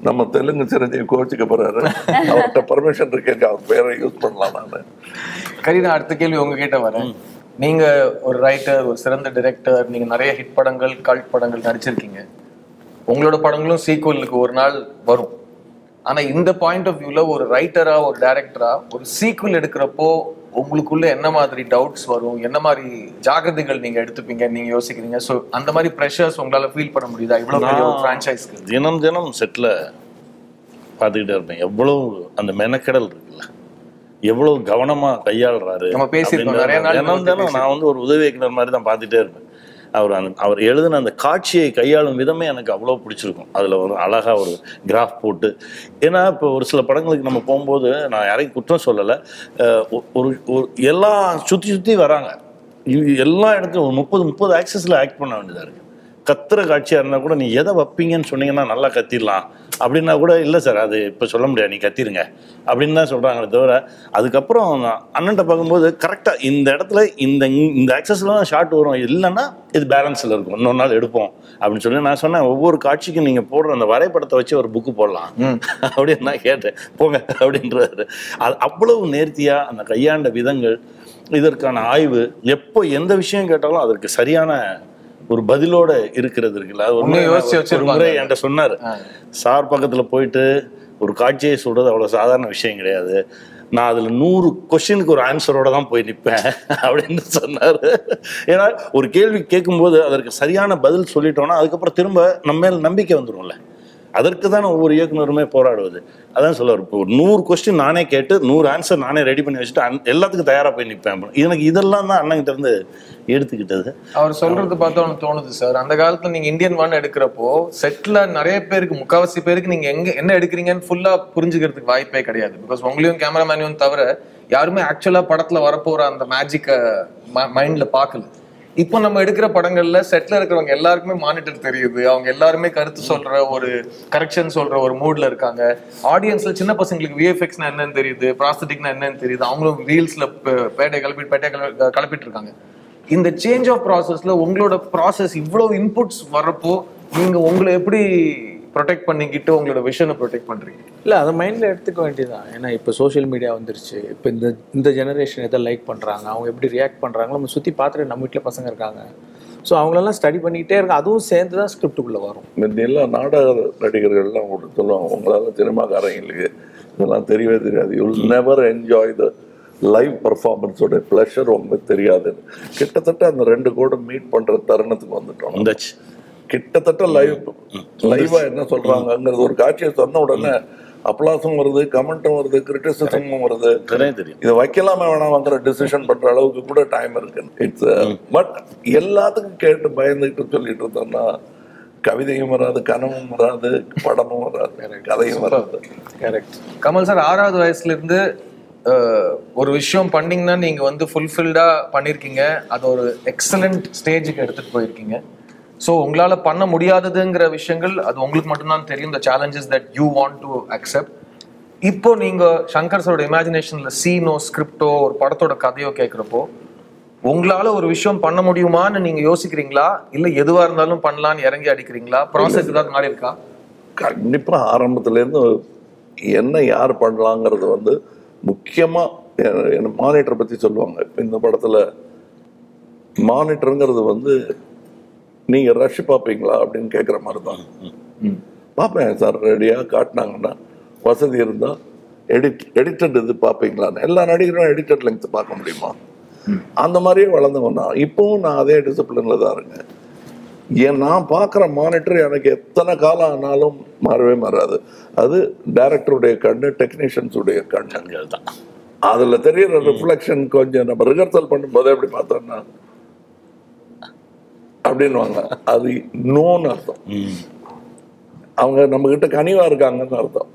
நம்ம தெலுங்கு சிரஞ்சீவி கோச்சிக்க போறாரு. அவர்கிட்ட பர்மிஷன் இருக்கேன், அவர் பேரை யூஸ் பண்ணலாம். நான் கரீனா, அடுத்த கேள்வி உங்ககிட்ட வரேன். நீங்க ஒரு ரைட்டர், ஒரு சிறந்த டைரக்டர், நீங்க நிறைய ஹிட் படங்கள், கல்ட் படங்கள் நடிச்சிருக்கீங்க. உங்களோட படங்களும் சீக்குவலுக்கு ஒரு நாள் வரும். ஆனா இந்த பாயிண்ட் ஆஃப் வியூல ஒரு ரைட்டரா, ஒரு டைரக்டரா, ஒரு சீக்குவல் எடுக்கிறப்போ உங்களுக்குள்ள என்ன மாதிரி டவுட்ஸ் வரும், என்ன மாதிரி ஜாகிரதைகள் நீங்க எடுத்துப்பீங்க, நீங்க யோசிக்கிறீங்க? ஸோ அந்த மாதிரி ப்ரெஷர்ஸ் உங்களால ஃபீல் பண்ண முடியுதா இவ்வளவு பெரிய ஒரு ஃப்ரான்ச்சைஸ்க்கு? தினம் செட்டில் பார்த்துக்கிட்டே இருப்பேன். எவ்வளவு அந்த மெனக்கெடல் இருக்குல்ல, எவ்வளவு கவனமா கையாளுறாரு. நம்ம பேசியிருக்கோம் நிறைய நாள். தினம் நான் வந்து ஒரு உதவி இயக்குனர் மாதிரி தான் பார்த்துட்டே இருப்பேன். அவர் எழுதின அந்த காட்சியை கையாளும் விதமே எனக்கு அவ்வளோ பிடிச்சிருக்கும். அதில் ஒரு அழகாக ஒரு கிராஃப் போட்டு. ஏன்னா இப்போ ஒரு சில படங்களுக்கு நம்ம போகும்போது, நான் யாரையும் குற்றம் சொல்லலை, ஒரு எல்லாம் சுற்றி வராங்க. எல்லா இடத்துலையும் ஒரு 30 ஆக்சஸில் ஆக்ட் பண்ண வேண்டியதாக இருக்குது. கத்துற காட்சியாக இருந்தால் கூட நீ எதை வைப்பீங்கன்னு சொன்னீங்கன்னா நல்லா கத்திடலாம் அப்படின்னா கூட, இல்லை சார் அது இப்போ சொல்ல முடியாது, நீ கத்திருங்க அப்படின்னு தான் சொல்கிறாங்களே தவிர, அதுக்கப்புறம் அண்ணன்ட்ட பார்க்கும்போது கரெக்டாக இந்த இடத்துல இந்த ஆக்சஸில் தான் ஷார்ட் வரும், இல்லைன்னா இது பேலன்ஸில் இருக்கும், இன்னொரு நாள் எடுப்போம் அப்படின்னு சொல்லி நான் சொன்னேன். ஒவ்வொரு காட்சிக்கும் நீங்கள் போடுற அந்த வரைபடத்தை வச்சு ஒரு புக்கு போடலாம் அப்படின்னு நான் கேட்டேன். போங்க அப்படின்றாரு. அது அவ்வளவு நேர்த்தியாக அந்த கையாண்ட விதங்கள், இதற்கான ஆய்வு, எப்போ எந்த விஷயம் கேட்டாலும் அதற்கு சரியான ஒரு பதிலோட இருக்கிறது இருக்குல்ல. ஒரு முறை என்கிட்ட சொன்னார், சார் பக்கத்துல போயிட்டு ஒரு காட்சியை சொல்றது அவ்வளவு சாதாரண விஷயம் கிடையாது, நான் அதுல 100 கொஸ்டினுக்கு ஒரு ஆன்சரோட தான் போய் நிற்பேன் அப்படின்னு சொன்னாரு. ஏன்னா ஒரு கேள்வி கேட்கும்போது அதற்கு சரியான பதில் சொல்லிட்டோம்னா அதுக்கப்புறம் திரும்ப நம்ம மேல நம்பிக்கை வந்துடும்ல. அதற்கு தான் ஒவ்வொரு இயக்குனருமே போராடுவது. அதான் சொல்லுவார், இப்போ ஒரு 100 கொஸ்டின் நானே கேட்டு 100 ஆன்சர் நானே ரெடி பண்ணி வச்சுட்டு எல்லாத்துக்கும் தயாரா போய் நிற்பேன். எனக்கு இதெல்லாம் தான் அண்ணங்கிட்ட இருந்து எடுத்துக்கிட்டது. அவர் சொல்றது பார்த்தா ஒன்று தோணுது சார், அந்த காலத்துல நீங்க இந்தியன் 1 எடுக்கிறப்போ செட்ல நிறைய பேருக்கு, முக்காவாசி பேருக்கு நீங்க என்ன எடுக்கிறீங்கன்னு ஃபுல்லா புரிஞ்சுக்கிறதுக்கு வாய்ப்பே கிடையாது. பிகாஸ் உங்களையும் கேமராமேனையும் தவிர யாருமே ஆக்சுவலா படத்துல வரப்போற அந்த மேஜிக்கை மைண்ட்ல பார்க்கல. இப்போ நம்ம எடுக்கிற படங்கள்ல செட்ல இருக்கிறவங்க எல்லாருக்குமே மானிட்டர் தெரியுது, அவங்க எல்லாருமே கருத்து சொல்ற, ஒரு கரெக்ஷன் சொல்ற ஒரு மூட்ல இருக்காங்க. ஆடியன்ஸ்ல சின்ன பசங்களுக்கு விஎஃப்எக்ஸ்னா என்னன்னு தெரியுது, ப்ராஸ்தட்டிக்னா என்னன்னு தெரியுது, அவங்களும் ரீல்ஸ்ல பேட்டை கிளப்பிட்டு இருக்காங்க. இந்த சேஞ்ச் ஆஃப் ப்ராசஸ்ல உங்களோட ப்ராசஸ் இவ்வளவு இன்புட்ஸ் வர்றப்போ நீங்க உங்களை எப்படி ப்ரொடெக்ட் பண்ணிக்கிட்டு உங்களோட விஷனை ப்ரொடெக்ட் பண்றீங்க? இல்லை, அதை மைண்டில் எடுத்துக்க வேண்டியதுதான். ஏன்னா இப்போ சோஷியல் மீடியா வந்துருச்சு. இப்போ இந்த ஜெனரேஷன் எதை லைக் பண்ணுறாங்க, அவங்க எப்படி ரியாக்ட் பண்ணுறாங்களோ நம்ம சுற்றி பார்த்துட்டு, நம்ம வீட்டில் பசங்க இருக்காங்க, ஸோ அவங்களெல்லாம் ஸ்டடி பண்ணிக்கிட்டே இருக்காங்க. அதுவும் சேர்ந்து தான் ஸ்கிரிப்டுக்குள்ளே வரும். முன்னெல்லாம் நாடக நடிகர்கள்லாம் கூட சொல்லுவாங்க, உங்களால் சினிமாக்காரங்களுக்கு இதெல்லாம் தெரியவே தெரியாது, you will never enjoy the live பர்ஃபார்மன்ஸோட ப்ளஷர் உங்களுக்கு தெரியாதுன்னு. கிட்டத்தட்ட அந்த 2 கூட மீட் பண்ணுற தருணத்துக்கு வந்துட்டோம். கிட்டத்தட்ட லைவா என்ன சொல்றாங்கிறது ஒரு காட்சியை சொன்ன உடனே அப்ளாஸும் வருது, கமெண்ட்டும் வருது, கிரிட்டிசிசமும் வருது. இதை வைக்கலாமே வேணாம்ங்கிற டிசிஷன் பண்ற அளவுக்கு கூட டைம் இருக்கு. இட்ஸ் பட் எல்லாத்துக்கும் கேட்டு பயந்துகிட்டு சொல்லிட்டு இருந்தோம்னா கவிதையும் வராது, கனவும் வராது, படமும் வராது, கதையும் வராது. கரெக்ட். கமல் சார், 6வது வயசுல இருந்து ஒரு விஷயம் பண்ணீங்கன்னா நீங்க வந்து ஃபுல்ஃபில்டா பண்ணிருக்கீங்க, அது ஒரு எக்ஸலண்ட் ஸ்டேஜுக்கு எடுத்துட்டு போயிருக்கீங்க. ஸோ உங்களால் பண்ண முடியாததுங்கிற விஷயங்கள் அது உங்களுக்கு மட்டும்தான் தெரியும், the challenges that you want to accept. இப்போ நீங்கள் சங்கர் சாரோட இமேஜினேஷனில் சீனோ, ஸ்கிரிப்டோ, ஒரு படத்தோட கதையோ கேட்குறப்போ உங்களால் ஒரு விஷயம் பண்ண முடியுமான்னு நீங்கள் யோசிக்கிறீங்களா, இல்லை எதுவாக இருந்தாலும் பண்ணலான்னு இறங்கி அடிக்கிறீங்களா? ப்ராசஸ் ஏதாவது மாறி இருக்கா? கண்டிப்பாக ஆரம்பத்துலேருந்து என்ன யார் பண்ணலாங்கிறது வந்து முக்கியமாக மானிட்டரை பற்றி சொல்லுவாங்க. இப்போ இந்த படத்தில் மானிட்டருங்கிறது வந்து நீங்கள் ரஷ் பார்ப்பீங்களா அப்படின்னு கேட்குற மாதிரி தான். பார்ப்பேன் சார், ரெடியாக காட்டினாங்கன்னா வசதி இருந்தால் எடிட்டட் இது பார்ப்பீங்களான்னு. எல்லா நடிகரும் எடிட்டட் லெங்க்த் பார்க்க முடியுமா? அந்த மாதிரியே வளர்ந்தவன் நான். இப்போவும் நான் அதே டிசிப்ளினில் தான் இருக்கேன். நான் பார்க்குற மானிட்டர் எனக்கு எத்தனை காலம் ஆனாலும் மாறவே மாறாது. அது டைரக்டருடைய கண்ணு, டெக்னீஷியன்ஸுடைய கண்ணுங்கள் தான். அதில் தெரிகிற ரிஃப்ளெக்ஷன் கொஞ்சம் நம்ம ரிஹர்சல் பண்ணும்போதே எப்படி பார்த்தோம்னா அப்படின்வாங்க, அது நோன்னு அர்த்தம். அவங்க நம்ம கிட்ட கனிவா இருக்காங்கன்னு அர்த்தம்.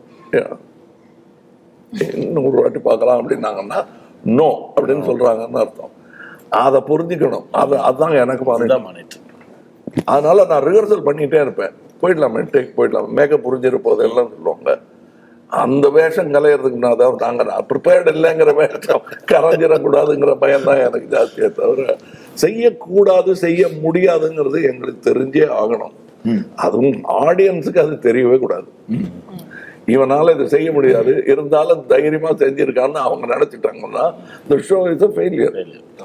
இன்னொரு வாட்டி பார்க்கலாம் அப்படின்னாங்கன்னா நோ அப்படின்னு சொல்றாங்கன்னு அர்த்தம். அதை புரிஞ்சுக்கணும். அதுதான் எனக்கு மானிட்டர். அதனால நான் ரிஹர்சல் பண்ணிட்டே இருப்பேன். போயிடலாமே, டேக் போயிடலாம், மேக்கப் புரிஞ்சிட போது எல்லாம் சொல்லுவாங்க. அந்த வேஷம் கலையிறதுக்கு நான் அதாவது நான் ப்ரிப்பேர்டு இல்லைங்கிற வேஷம் கரைஞ்சிடக்கூடாதுங்கிற பயம் தான் எனக்கு ஜாஸ்தியே தவிர செய்யக்கூடாது செய்ய முடியாதுங்கிறது எங்களுக்கு தெரிஞ்சே ஆகணும். அதுவும் ஆடியன்ஸுக்கு அது தெரியவே கூடாது. இவனால இது செய்ய முடியாது, இருந்தாலும் தைரியமா செஞ்சிருக்கான்னு அவங்க நினைச்சிட்டாங்கன்னா இந்த ஷோ இஸ் a failure.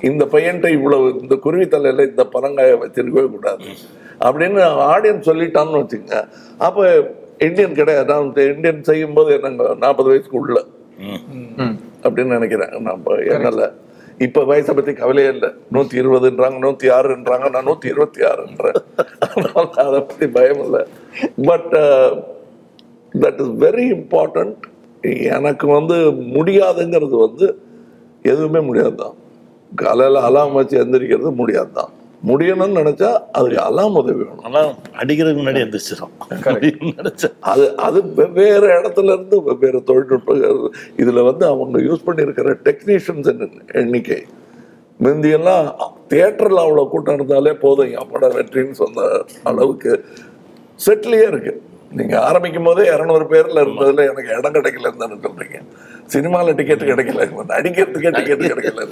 இந்த பையன்ட்ட இவ்வளவு இந்த குருவி தலையில இந்த பரங்காய வச்சிருக்கவே கூடாது அப்படின்னு ஆடியன்ஸ் சொல்லிட்டான்னு வச்சுங்க. அப்ப இந்தியன் கிடையாது. நான் இந்தியன் செய்யும் போது என்னங்க 40 வயசுக்கு உள்ள அப்படின்னு நினைக்கிறேன். நம்ம என்னல இப்ப வயசை பத்தி கவலையே இல்லை. 120ன்றாங்க, 106ன்றாங்க, நான் 126ன்றேன். அதை பத்தி பயம் இல்லை. But that is very important. எனக்கு முடியாதுங்கிறது எதுவுமே முடியாதுதான். காலையில் அலாம் வச்சு எந்திரிக்கிறது முடியாதுதான். முடியணும்னு நினைச்சா அதுக்கு அலாம் உதவி வேணும். ஆனால் அடிக்கிறதுக்கு முன்னாடி எந்திரிச்சிடும். அது வெவ்வேறு இடத்துல இருந்து வெவ்வேறு தொழில்நுட்ப இதுல அவங்க யூஸ் பண்ணியிருக்கிற டெக்னீஷியன்ஸ் எண்ணிக்கை. முந்தியெல்லாம் தியேட்டர்ல அவ்வளவு கூட்டம் இருந்தாலே போதும் படம் வெற்றின்னு சொன்ன அளவுக்கு செட்லயே இருக்கு. நீங்க ஆரம்பிக்கும் போதே 200 பேர்ல இருந்ததுல எனக்கு இடம் கிடைக்கலன்னு தானே சொல்றீங்க. சினிமால டிக்கெட் கிடைக்கல, நடிக்கிறதுக்கே டிக்கெட் கிடைக்கல.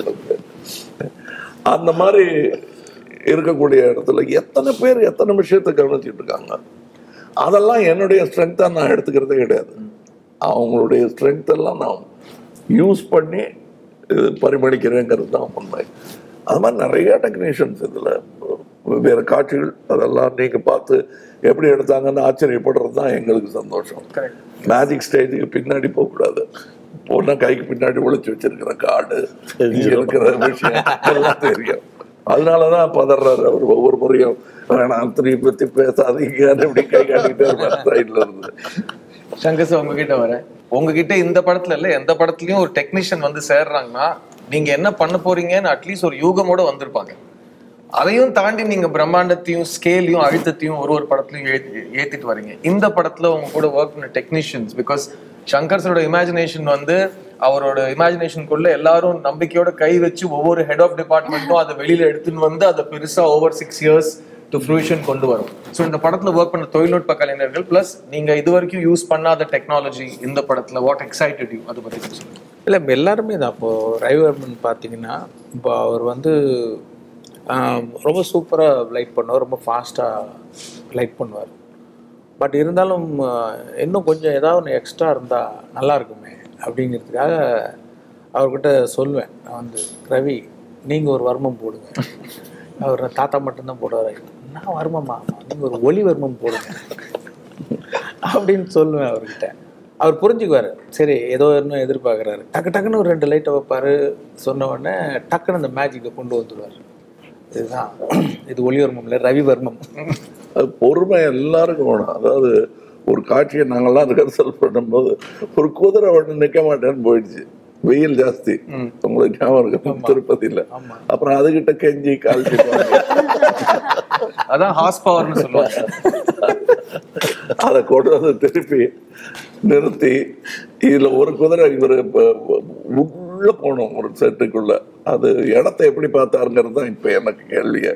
அந்த மாதிரி இருக்கக்கூடிய இடத்துல எத்தனை பேர் எத்தனை விஷயத்தை கவனிச்சுட்டு இருக்காங்க. அதெல்லாம் என்னுடைய ஸ்ட்ரென்த்தா நான் எடுத்துக்கிறதே கிடையாது. அவங்களுடைய ஸ்ட்ரென்த் எல்லாம் நான் யூஸ் பண்ணி பரிமளிக்கிறேங்கிறது தான் உண்மை. அது மாதிரி நிறைய டெக்னீஷியன்ஸ் இதுல வெவ்வேறு காட்சிகள் அதெல்லாம் நீங்க பார்த்து எப்படி எடுத்தாங்கன்னு ஆச்சரியப்படுறது தான் எங்களுக்கு சந்தோஷம். மேஜிக் ஸ்டேஜுக்கு பின்னாடி போகக்கூடாது. போனா கைக்கு பின்னாடி ஒளிச்சு வச்சிருக்கிற கார்டு, இங்க இருக்கிற விஷயம் எல்லாம் தெரியும். அதனாலதான் பதறாரு அவர் ஒவ்வொரு முறையும். வேணாம் பத்தி பேசாதீங்க அப்படி கை காட்டிக்கிட்டே சைட்ல இருந்து. சங்கர் சார், உங்ககிட்ட வரேன். உங்ககிட்ட இந்த படத்துல இல்ல எந்த படத்துலயும் ஒரு டெக்னீஷியன் சேர்றாங்கன்னா நீங்க என்ன பண்ண போறீங்கன்னு அட்லீஸ்ட் ஒரு யூகமோட வந்திருப்பாங்க. அதையும் தாண்டி நீங்க பிரம்மாண்டத்தையும் ஸ்கேலையும் அழுத்தத்தையும் ஒரு படத்துலயும் ஏத்திட்டு வரீங்க. இந்த படத்துல உங்க கூட ஒர்க் பண்ண டெக்னீஷியன்ஸ், பிகாஸ் சங்கர் சாரோட இமேஜினேஷன் அவரோட இமேஜினேஷனுக்குள்ள எல்லாரும் நம்பிக்கையோட கை வச்சு ஒவ்வொரு ஹெட் ஆஃப் டிபார்ட்மெண்ட்டும் அதை வெளியில எடுத்துன்னு அதை பெருசா ஓவர் 6 years டு ஃப்ரூஷன் கொண்டு வரும். ஸோ இந்த படத்துல ஒர்க் பண்ண தொழில்நுட்ப கலைஞர்கள் பிளஸ் நீங்க இது வரைக்கும் யூஸ் பண்ணாத டெக்னாலஜி இந்த படத்துல வாட் எக்ஸைட்டட் யூ, அதை பத்தி சொல்லுங்க. இல்லை, எல்லாருமே தான். இப்போ ரவிவர்மன் பார்த்தீங்கன்னா இப்போ அவர் ரொம்ப சூப்பராக லைட் பண்ணுவார், ரொம்ப ஃபாஸ்ட்டாக லைட் பண்ணுவார். பட் இருந்தாலும் இன்னும் கொஞ்சம் ஏதாவது ஒன்று எக்ஸ்ட்ரா இருந்தால் நல்லா இருக்குமே அப்படிங்கிறதுக்காக அவர்கிட்ட சொல்லுவேன். நான் ரவி நீங்கள் ஒரு வர்மம் போடுங்க. அவர் தாத்தா மட்டும்தான் போடுவார். நான் வர்மமா, நீங்கள் ஒரு ஒளி வர்மம் போடுங்க அப்படின்னு சொல்லுவேன் அவர்கிட்ட. அவர் புரிஞ்சுக்குவார். சரி ஏதோ இன்னும் எதிர்பார்க்குறாரு. டக்குன்னு ஒரு 2 லைட்டை வைப்பார். சொன்ன உடனே டக்குன்னு அந்த மேஜிக்கை கொண்டு வந்துடுவார். இதுதான் இது ஒளிவர்மம் இல்லை, ரவிவர்மம். அது பொறுமை எல்லாருக்கும் வேணும். அதாவது ஒரு காட்சியை நாங்கள்லாம் ரிஹர்சல் பண்ணும்போது ஒரு குதிரை ஒன்று நிற்க மாட்டேன்னு போயிடுச்சு. வெயில் ஜாஸ்தி, உங்களுக்கு ஞாபகம் இருக்கும் திருப்பதியில. அப்புறம் அதுகிட்ட கெஞ்சி கால்ச்சி அதான் ஹார்ஸ் பவர்னு சொல்லுவாங்க. அதை கொண்டு வந்து திருப்பி நிறுத்தி இதுல ஒரு குதிரை இவர் உள்ள போனோம் ஒரு செட்டுக்குள்ள. அது இடத்த எப்படி பார்த்தாருங்கிறது தான் இப்ப எனக்கு கேள்விய.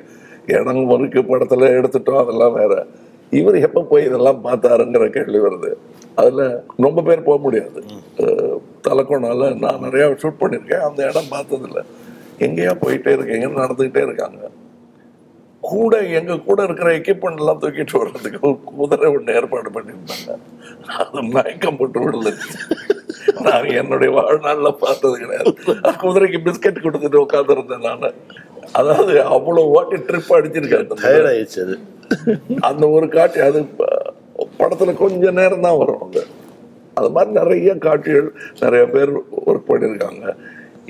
இடம் வருக்கு படத்துல எடுத்துட்டோம், அதெல்லாம் வேற. இவர் எப்ப போய் இதெல்லாம் பார்த்தாருங்கிற கேள்வி வருது. அதுல ரொம்ப பேர் போக முடியாது. தலைக்கோணால நான் நிறைய ஷூட் பண்ணிருக்கேன். அந்த இடம் பார்த்ததில்ல. எங்கேயா போயிட்டே இருக்கீங்க, நடந்துகிட்டே இருக்காங்க. கூட எங்க கூட இருக்கிற எக்யூப்மெண்ட் எல்லாம் தூக்கிட்டு வர்றதுக்கு ஒரு குதிரை ஒன்று ஏற்பாடு பண்ணியிருந்தாங்க. அது மயக்கம் போட்டு விழுந்துச்சு. நான் என்னுடைய வாழ்நாள்ல பார்த்தது கிடையாது. குதிரைக்கு பிஸ்கட் கொடுத்துட்டு உட்காந்துருந்தேன் நான். அதாவது அவ்வளவு ஓட்டி ட்ரிப் அடிச்சிருக்கேன். அந்த ஒரு காட்சி அது படத்துல கொஞ்ச நேரம் தான் வரும். அது மாதிரி நிறைய காட்சிகள் நிறைய பேர் ஒர்க் பண்ணியிருக்காங்க.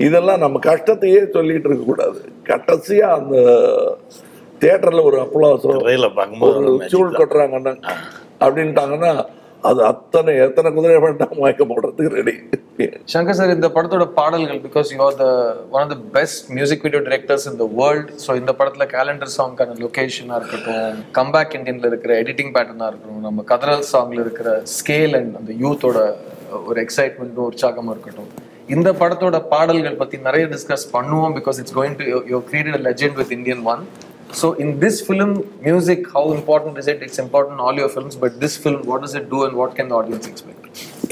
இதெல்லாம் நம்ம கஷ்டத்தையே சொல்லிட்டு இருக்க கூடாது. கடைசியா அந்த தியேட்டர்ல ஒரு அப்ளாஸோ சூழ் கட்டுறாங்கன்னா அப்படின்ட்டாங்கன்னா அது எத்தனை குதிரை வேண்டாம் மயக்க போடுறதுக்கு ரெடி. சங்கர் சார், இந்த படத்தோட பாடல்கள், because you are one of the best music video directors in the world. So இந்த படத்துல கேலண்டர் சாங்கான லொகேஷனா இருக்கட்டும், கம்பேக் இண்டியன்ல இருக்கிற எடிட்டிங் பேட்டர்னா இருக்கட்டும், நம்ம கதரல் சாங்ல இருக்கிற ஸ்கேல் அண்ட் அந்த யூத்தோட ஒரு எக்ஸைட்மெண்ட்டும் உற்சாகமும் இருக்கட்டும். இந்த படத்தோட பாடல்கள் பத்தி நிறைய டிஸ்கஸ் பண்ணுவோம் because it's going to you created a legend with Indian One. So in this film, music, how important is it? It's important in all your films, but this film, what does it do and what can the audience expect?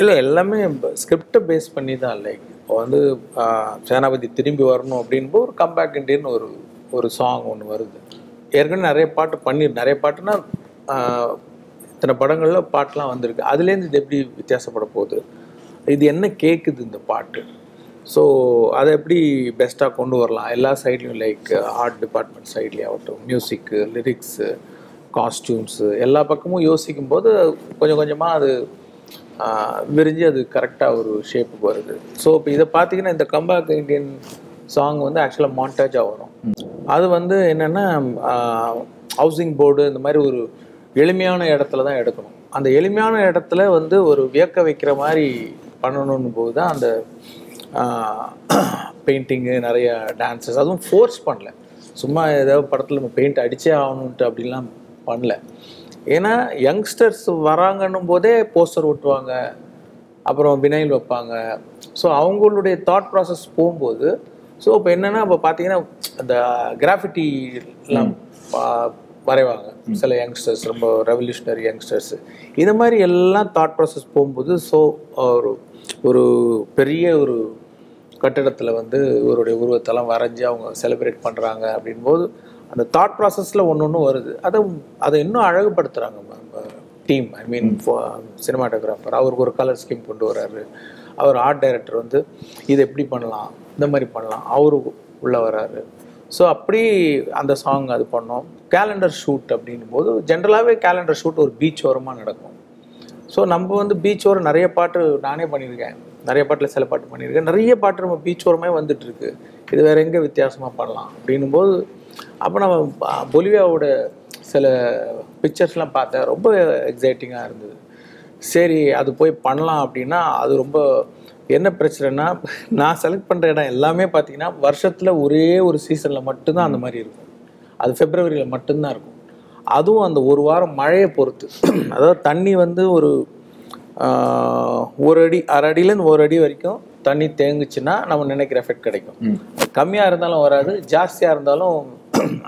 இல்லை, எல்லாமே ஸ்கிரிப்டை base பண்ணி தான். Like இப்போ வந்து சேனாபதி திரும்பி வரணும் அப்படின்போ ஒரு கம்பேக் இண்டியன் ஒரு சாங் ஒன்று வருது. ஏற்கனவே நிறைய பாட்டுனா இத்தனை படங்களில் பாட்டெலாம் வந்திருக்கு. அதுலேருந்து இது எப்படி வித்தியாசப்பட போகுது, இது என்ன கேட்குது இந்த பாட்டு, ஸோ அதை எப்படி பெஸ்ட்டாக கொண்டு வரலாம் எல்லா சைட்லையும். லைக் ஆர்ட் டிபார்ட்மெண்ட் சைட்லேயே ஆகட்டும், மியூசிக்கு, லிரிக்ஸு, காஸ்டியூம்ஸு, எல்லா பக்கமும் யோசிக்கும் போது கொஞ்சம் கொஞ்சமாக அது விரிஞ்சு அது கரெக்டாக ஒரு ஷேப்புக்கு வருது. ஸோ இப்போ இதை பார்த்தீங்கன்னா இந்த கம்பேக் இண்டியன் சாங் வந்து ஆக்சுவலாக மாண்டேஜாக வரும். அது வந்து என்னென்னா ஹவுசிங் போர்டு இந்த மாதிரி ஒரு எளிமையான இடத்துல தான் எடுக்கணும். அந்த எளிமையான இடத்துல வந்து ஒரு வியக்க வைக்கிற மாதிரி பண்ணணும்னு போது தான் அந்த பெயிண்டிங்கு, நிறைய டான்ஸஸ், அதுவும் ஃபோர்ஸ் பண்ணல. சும்மா ஏதாவது படத்தில் நம்ம பெயிண்ட் அடித்தே ஆகணுன்ட்டு அப்படின்லாம் பண்ணல. ஏன்னா யங்ஸ்டர்ஸ் வராங்கன்னும் போதே போஸ்டர் ஒட்டுவாங்க, அப்புறம் வினைல் வைப்பாங்க. ஸோ அவங்களுடைய தாட் ப்ராசஸ் போகும்போது ஸோ இப்போ என்னென்னா இப்போ பார்த்தீங்கன்னா அந்த கிராஃபிட்டிலாம் வரைவாங்க சில யங்ஸ்டர்ஸ், ரொம்ப ரெவல்யூஷனரி யங்ஸ்டர்ஸு. இது மாதிரி எல்லாம் தாட் ப்ராசஸ் போகும்போது ஸோ ஒரு பெரிய ஒரு கட்டிடத்தில் வந்து இவருடைய உருவத்தெல்லாம் வரைஞ்சி அவங்க செலிப்ரேட் பண்ணுறாங்க அப்படின்போது அந்த தாட் ப்ராசஸில் ஒன்று வருது. அதை இன்னும் அழகுபடுத்துகிறாங்க டீம். ஐ மீன் சினிமாட்டோகிராஃபர் அவருக்கு ஒரு கலர் ஸ்கீம் கொண்டு வர்றாரு. அவர் ஆர்ட் டைரக்டர் வந்து இதை எப்படி பண்ணலாம், இந்த மாதிரி பண்ணலாம், அவரு உள்ளே வர்றாரு. ஸோ அப்படி அந்த சாங் அது பண்ணோம். கேலண்டர் ஷூட் அப்படின்னும் போது ஜென்ரலாகவே கேலண்டர் ஷூட் ஒரு பீச் ஓரமாக நடக்கும். ஸோ நம்ம வந்து பீச் ஓரம் நிறைய பாட்டு நானே பண்ணியிருக்கேன், நிறைய பாட்டில் சில பாட்டு பண்ணியிருக்கேன், நிறைய பாட்டு நம்ம பீச் ஓரமே வந்துட்டுருக்கு. இது வேறு எங்கே வித்தியாசமாக பண்ணலாம் அப்படின்னும் போது அப்போ நம்ம பொலிவியாவோட சில பிக்சர்ஸ்லாம் பார்த்தேன், ரொம்ப எக்ஸைட்டிங்காக இருந்தது. சரி அது போய் பண்ணலாம் அப்படின்னா அது ரொம்ப என்ன பிரச்சனைனா, நான் செலக்ட் பண்ணுற இடம் எல்லாமே பார்த்தீங்கன்னா வருஷத்தில் ஒரே ஒரு சீசனில் மட்டும்தான் அந்த மாதிரி இருக்கும். அது ஃபெப்ரவரியில் மட்டும்தான் இருக்கும். அதுவும் அந்த ஒரு வாரம் மழையை பொறுத்து. அதாவது தண்ணி வந்து ஒரு 1 அடி 1/2 அடியிலேருந்து 1 அடி வரைக்கும் தண்ணி தேங்குச்சுன்னா நம்ம நினைக்கிற எஃபெக்ட் கிடைக்கும். கம்மியாக இருந்தாலும் வராது, ஜாஸ்தியாக இருந்தாலும்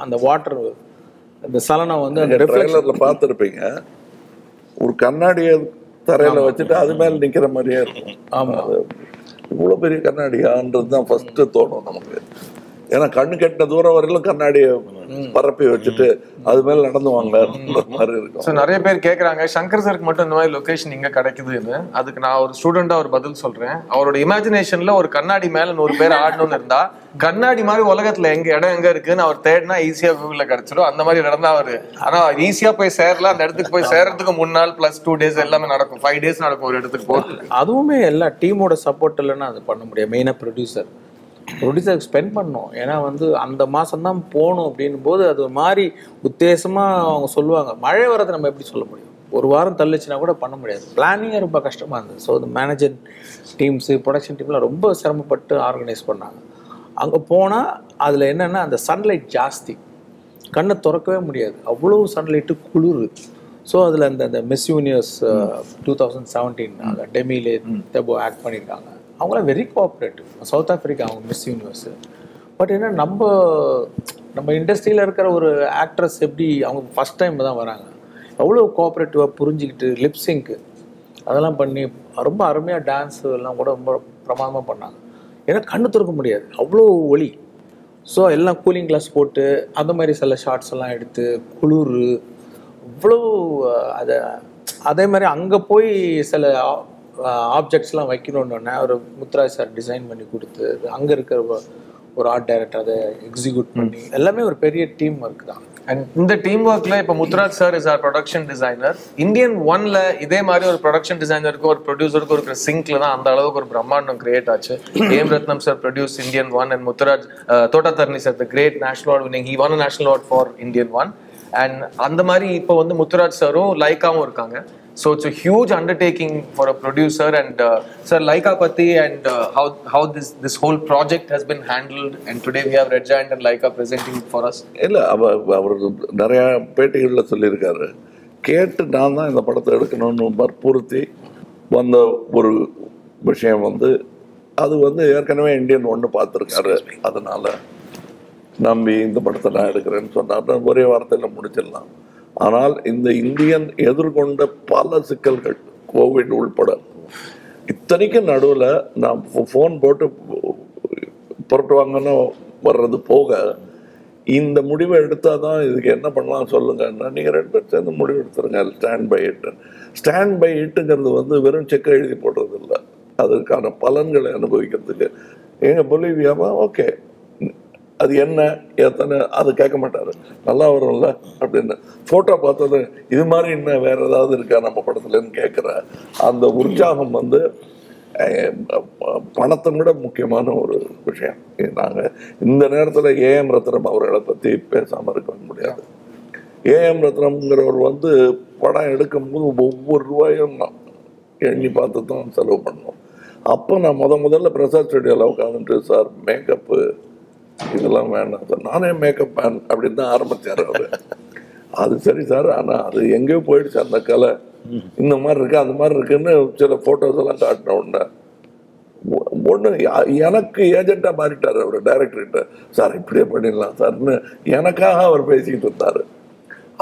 அந்த வாட்டர் அந்த சலனம் வந்து அந்த ட்ரெய்லரில் பார்த்துருப்பீங்க, ஒரு கண்ணாடியை தரையில் வச்சுட்டு அது மேலே நிற்கிற மாதிரியே இருக்கும். ஆமாம், இவ்வளோ பெரிய கண்ணாடியான்றது தான் ஃபஸ்ட்டு தோணும் நமக்கு. ஏன்னா கண்ணு கெட்ட தூரம் வரையிலும் கண்ணாடியை பரப்பி வச்சுட்டு அது மேல நடந்து வாங்க மாதிரி இருக்கும். ஸோ நிறைய பேர் கேட்குறாங்க சங்கர் சாருக்கு மட்டும் இந்த மாதிரி லொகேஷன் இங்கே கிடைக்குதுன்னு. அதுக்கு நான் ஒரு ஸ்டூடெண்டாக ஒரு பதில் சொல்கிறேன். அவரோட இமேஜினேஷனில் ஒரு கண்ணாடி மேலே 100 பேர் ஆடணும்னு இருந்தால் கண்ணாடி மாதிரி உலகத்தில் இடம் எங்கே இருக்குன்னு அவர் தேடினா ஈஸியாக கூகுளில் கிடச்சிடும். அந்த மாதிரி நடந்தால் அவர் ஆனால் ஈஸியாக போய் சேரலாம். அந்த இடத்துக்கு போய் சேர்றதுக்கு 3 நாள் + 2 days எல்லாமே நடக்கும். 5 days நடக்கும் ஒரு இடத்துக்கு போகிறது. அதுவுமே எல்லா டீமோட சப்போர்ட் இல்லைன்னா அது பண்ண முடியாது. மெயினாக ப்ரொடியூசருக்கு ஸ்பெண்ட் பண்ணணும். ஏன்னா வந்து அந்த மாதம்தான் போகணும் அப்படின்னும் போது அது ஒரு மாதிரி உத்தேசமாக அவங்க சொல்லுவாங்க. மழை வரதை நம்ம எப்படி சொல்ல முடியும், ஒரு வாரம் தள்ளிச்சுன்னா கூட பண்ண முடியாது. பிளானிங்கே ரொம்ப கஷ்டமாக இருந்தது. ஸோ இந்த மேனேஜர் டீம்ஸு, ப்ரொடக்ஷன் டீம்லாம் ரொம்ப சிரமப்பட்டு ஆர்கனைஸ் பண்ணாங்க. அங்கே போனால் அதில் என்னென்னா அந்த சன்லைட் ஜாஸ்தி, கண்ணை திறக்கவே முடியாது, அவ்வளோ சன்லைட்டு குளிர். ஸோ அதில் அந்த மிஸ் யூனிவர்ஸ் 2017 டெமிலே தெபோ ஆக்ட் பண்ணியிருக்காங்க. அவங்களாம் வெரி கோஆப்ரேட்டிவ். சவுத் ஆஃப்ரிக்கா அவங்க மிஸ் யூனிவர்ஸ். பட் என்ன நம்ம இண்டஸ்ட்ரியில் இருக்கிற ஒரு ஆக்ட்ரஸ் எப்படி அவங்க ஃபஸ்ட் டைம் தான் வராங்க, அவ்வளோ கோஆப்ரேட்டிவாக புரிஞ்சுக்கிட்டு லிப்ஸிங்க்கு அதெல்லாம் பண்ணி ரொம்ப அருமையாக டான்ஸ் எல்லாம் கூட ரொம்ப பிரமாதமாக பண்ணாங்க. ஏன்னா கண்ணு திறக்க முடியாது, அவ்வளோ ஒளி. ஸோ எல்லாம் கூலிங் கிளாஸ் போட்டு அந்த மாதிரி சில ஷார்ட்ஸ் எல்லாம் எடுத்து குளிர் இவ்வளோ அதே மாதிரி அங்கே போய் சில ஆப்ஜெக்ட்ஸ்லாம் வைக்கணுன்னொன்னே ஒரு முத்துராஜ் சார் டிசைன் பண்ணி கொடுத்து அங்கே இருக்கிற ஒரு ஆர்ட் டைரக்டர் அதை எக்ஸிக்யூட் பண்ணி எல்லாமே ஒரு பெரிய டீம் ஒர்க் தான். அண்ட் இந்த டீம் ஒர்க்ல இப்போ Muthuraj sir is our production designer. Indian ஒன்ல இதே மாதிரி ஒரு ப்ரொடக்ஷன் டிசைனருக்கு ஒரு ப்ரொடியூசருக்கு இருக்கிற சிங்க்ல தான் அந்த அளவுக்கு ஒரு பிரம்மாண்டம் கிரியேட் ஆச்சு. AM Rathnam sir produce Indian one and Muthuraj Thota Tharani sir the great national award winning, he won a national award for Indian one. And அந்த மாதிரி இப்போ வந்து முத்துராஜ் சாரும் லைக்காவும் இருக்காங்க. So it's a huge undertaking for a producer. And sir, Laika Patti and how this whole project has been handled, and today we have Red Giant and Laika presenting it for us. இல்லை அவர் நிறையா பேட்டிகளில் சொல்லியிருக்காரு, கேட்டு நான் தான் இந்த படத்தை எடுக்கணும்னு வற்புறுத்தி வந்த ஒரு விஷயம் வந்து அது வந்து ஏற்கனவே இந்தியன் 1 பார்த்துருக்காரு. அதனால நம்பி இந்த படத்தை நான் எடுக்கிறேன்னு சொன்னார். ஒரே வார்த்தையில் முடிச்சிடலாம். ஆனால் இந்த இந்தியன் எதிர்கொண்ட பல சிக்கல்கள், கோவிட் உள்பட, இத்தனைக்கும் நடுவில் நான் ஃபோன் போட்டு புரட்டு வாங்கன்னு வர்றது போக இந்த முடிவை எடுத்தால் தான் இதுக்கு என்ன பண்ணலாம் சொல்லுங்கன்னா, நீங்கள் 2 பேர் சேர்ந்து முடிவு எடுத்துருங்க. Stand by it. Stand by இட்டுங்கிறது வந்து வெறும் செக்கை எழுதி போடுறது இல்லை, அதற்கான பலன்களை அனுபவிக்கிறதுக்கு. எங்கள் பொலிவியாவா ஓகே, அது என்ன எத்தனை அது கேட்க மாட்டார், நல்லா வரும்ல அப்படின்னு. ஃபோட்டோ பார்த்தது இது மாதிரி இன்னும் வேற ஏதாவது இருக்கா நம்ம படத்துலன்னு கேட்குற அந்த உற்சாகம் வந்து பணத்தை விட முக்கியமான ஒரு விஷயம். நாங்கள் இந்த நேரத்தில் ஏஎம் ரத்னம் அவர்களை பற்றி பேசாமல் இருக்க முடியாது. ஏஎம் ரத்னம்ங்கிறவர் வந்து படம் எடுக்கும்போது ஒவ்வொரு ரூபாயும் எண்ணி பார்த்து தான் செலவு பண்ணோம். அப்போ நான் முதல்ல பிரசாத் ஸ்டுடியோவில் உட்காந்துட்டு, சார் மேக்கப்பு இதெல்லாம் வேண்டாம் சார், நானே மேக்கப் மேன் அப்படின்னு தான் ஆரம்பித்தார் அவர். அது சரி சார், ஆனால் அது எங்கேயோ போயிடுச்சு அந்த கலை, இந்த மாதிரி இருக்கு அந்த மாதிரி இருக்குன்னு சில ஃபோட்டோஸ் எல்லாம் காட்டின உடனே ஒன்று எனக்கு ஏஜென்ட்டாக மாறிட்டார் அவர் டைரக்டர்கிட்ட. சார் இப்படியே பண்ணிடலாம் சார்னு எனக்காக அவர் பேசிக்கிட்டு இருந்தார்.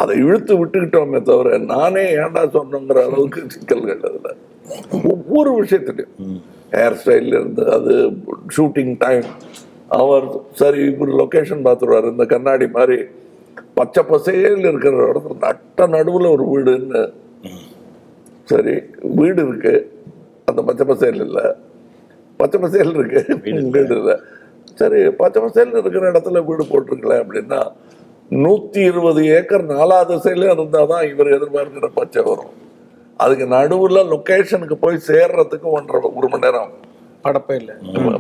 அதை இழுத்து விட்டுக்கிட்டோமே தவிர நானே ஏன்டா சொன்னோங்கிற அளவுக்கு சிக்கல்கள் அதில். ஒவ்வொரு விஷயத்துலையும் ஹேர் ஸ்டைல் இருந்து அது ஷூட்டிங் டைம், அவர் சரி இப்படி லொக்கேஷன் பார்த்துருவார், இந்த கண்ணாடி மாதிரி பச்சை பசேல் இருக்கிற இடத்துல நட்ட நடுவில் ஒரு வீடுன்னு. சரி வீடு இருக்கு, அந்த பச்சை பசேல் இல்லை, பச்சை பசேல் இருக்கு வீடு இல்லை. சரி பச்சை பசேல் இருக்கிற இடத்துல வீடு போட்டிருக்கல அப்படின்னா 120 ஏக்கர் 4வது திசையில இருந்தால் தான் இவர் எதிர்பார்க்கிற பச்சை வரும். அதுக்கு நடுவில் லொக்கேஷனுக்கு போய் சேர்றதுக்கு 1 மணி நேரம்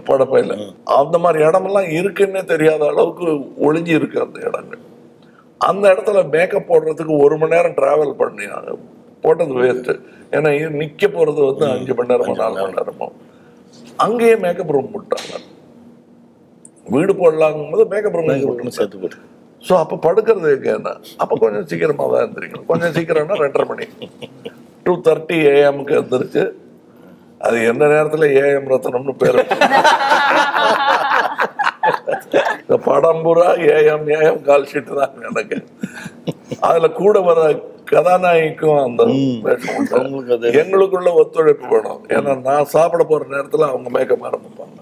படப்பையில் அந்த மாதிரி இடமெல்லாம் இருக்குன்னே தெரியாத அளவுக்கு ஒளிஞ்சி இருக்கு அந்த இடங்கள். அந்த இடத்துல மேக்கப் போடுறதுக்கு 1 மணி நேரம் டிராவல் பண்ணி போட்டது வேஸ்ட்டு. ஏன்னா நிற்க போகிறது வந்து 5 மணி நேரமோ 4 மணி நேரமோ. அங்கேயே மேக்கப் ரூம் போட்டாங்க. வீடு போடலாங்கும் போது மேக்கப் ரூம் சேர்த்து போட்டு. ஸோ அப்போ படுக்கிறது எங்கன்னா அப்போ கொஞ்சம் சீக்கிரமாக தான் இருந்திருக்கணும். கொஞ்சம் சீக்கிரம்னா 2:30 மணி 2:30 AM எழுந்திரிச்சு, அது எந்த நேரத்தில் ஏஎம் ரத்னம்னு பேர் இந்த படம் பூரா ஏஎம் கால் ஷீட்டு தான் எனக்கு. அதில் கூட வர கதாநாயகிக்கும் அந்த எங்களுக்குள்ள ஒத்துழைப்பு வேணும். ஏன்னா நான் சாப்பிட போகிற நேரத்தில் அவங்க மேக்கப் ஆரம்பிப்பாங்க.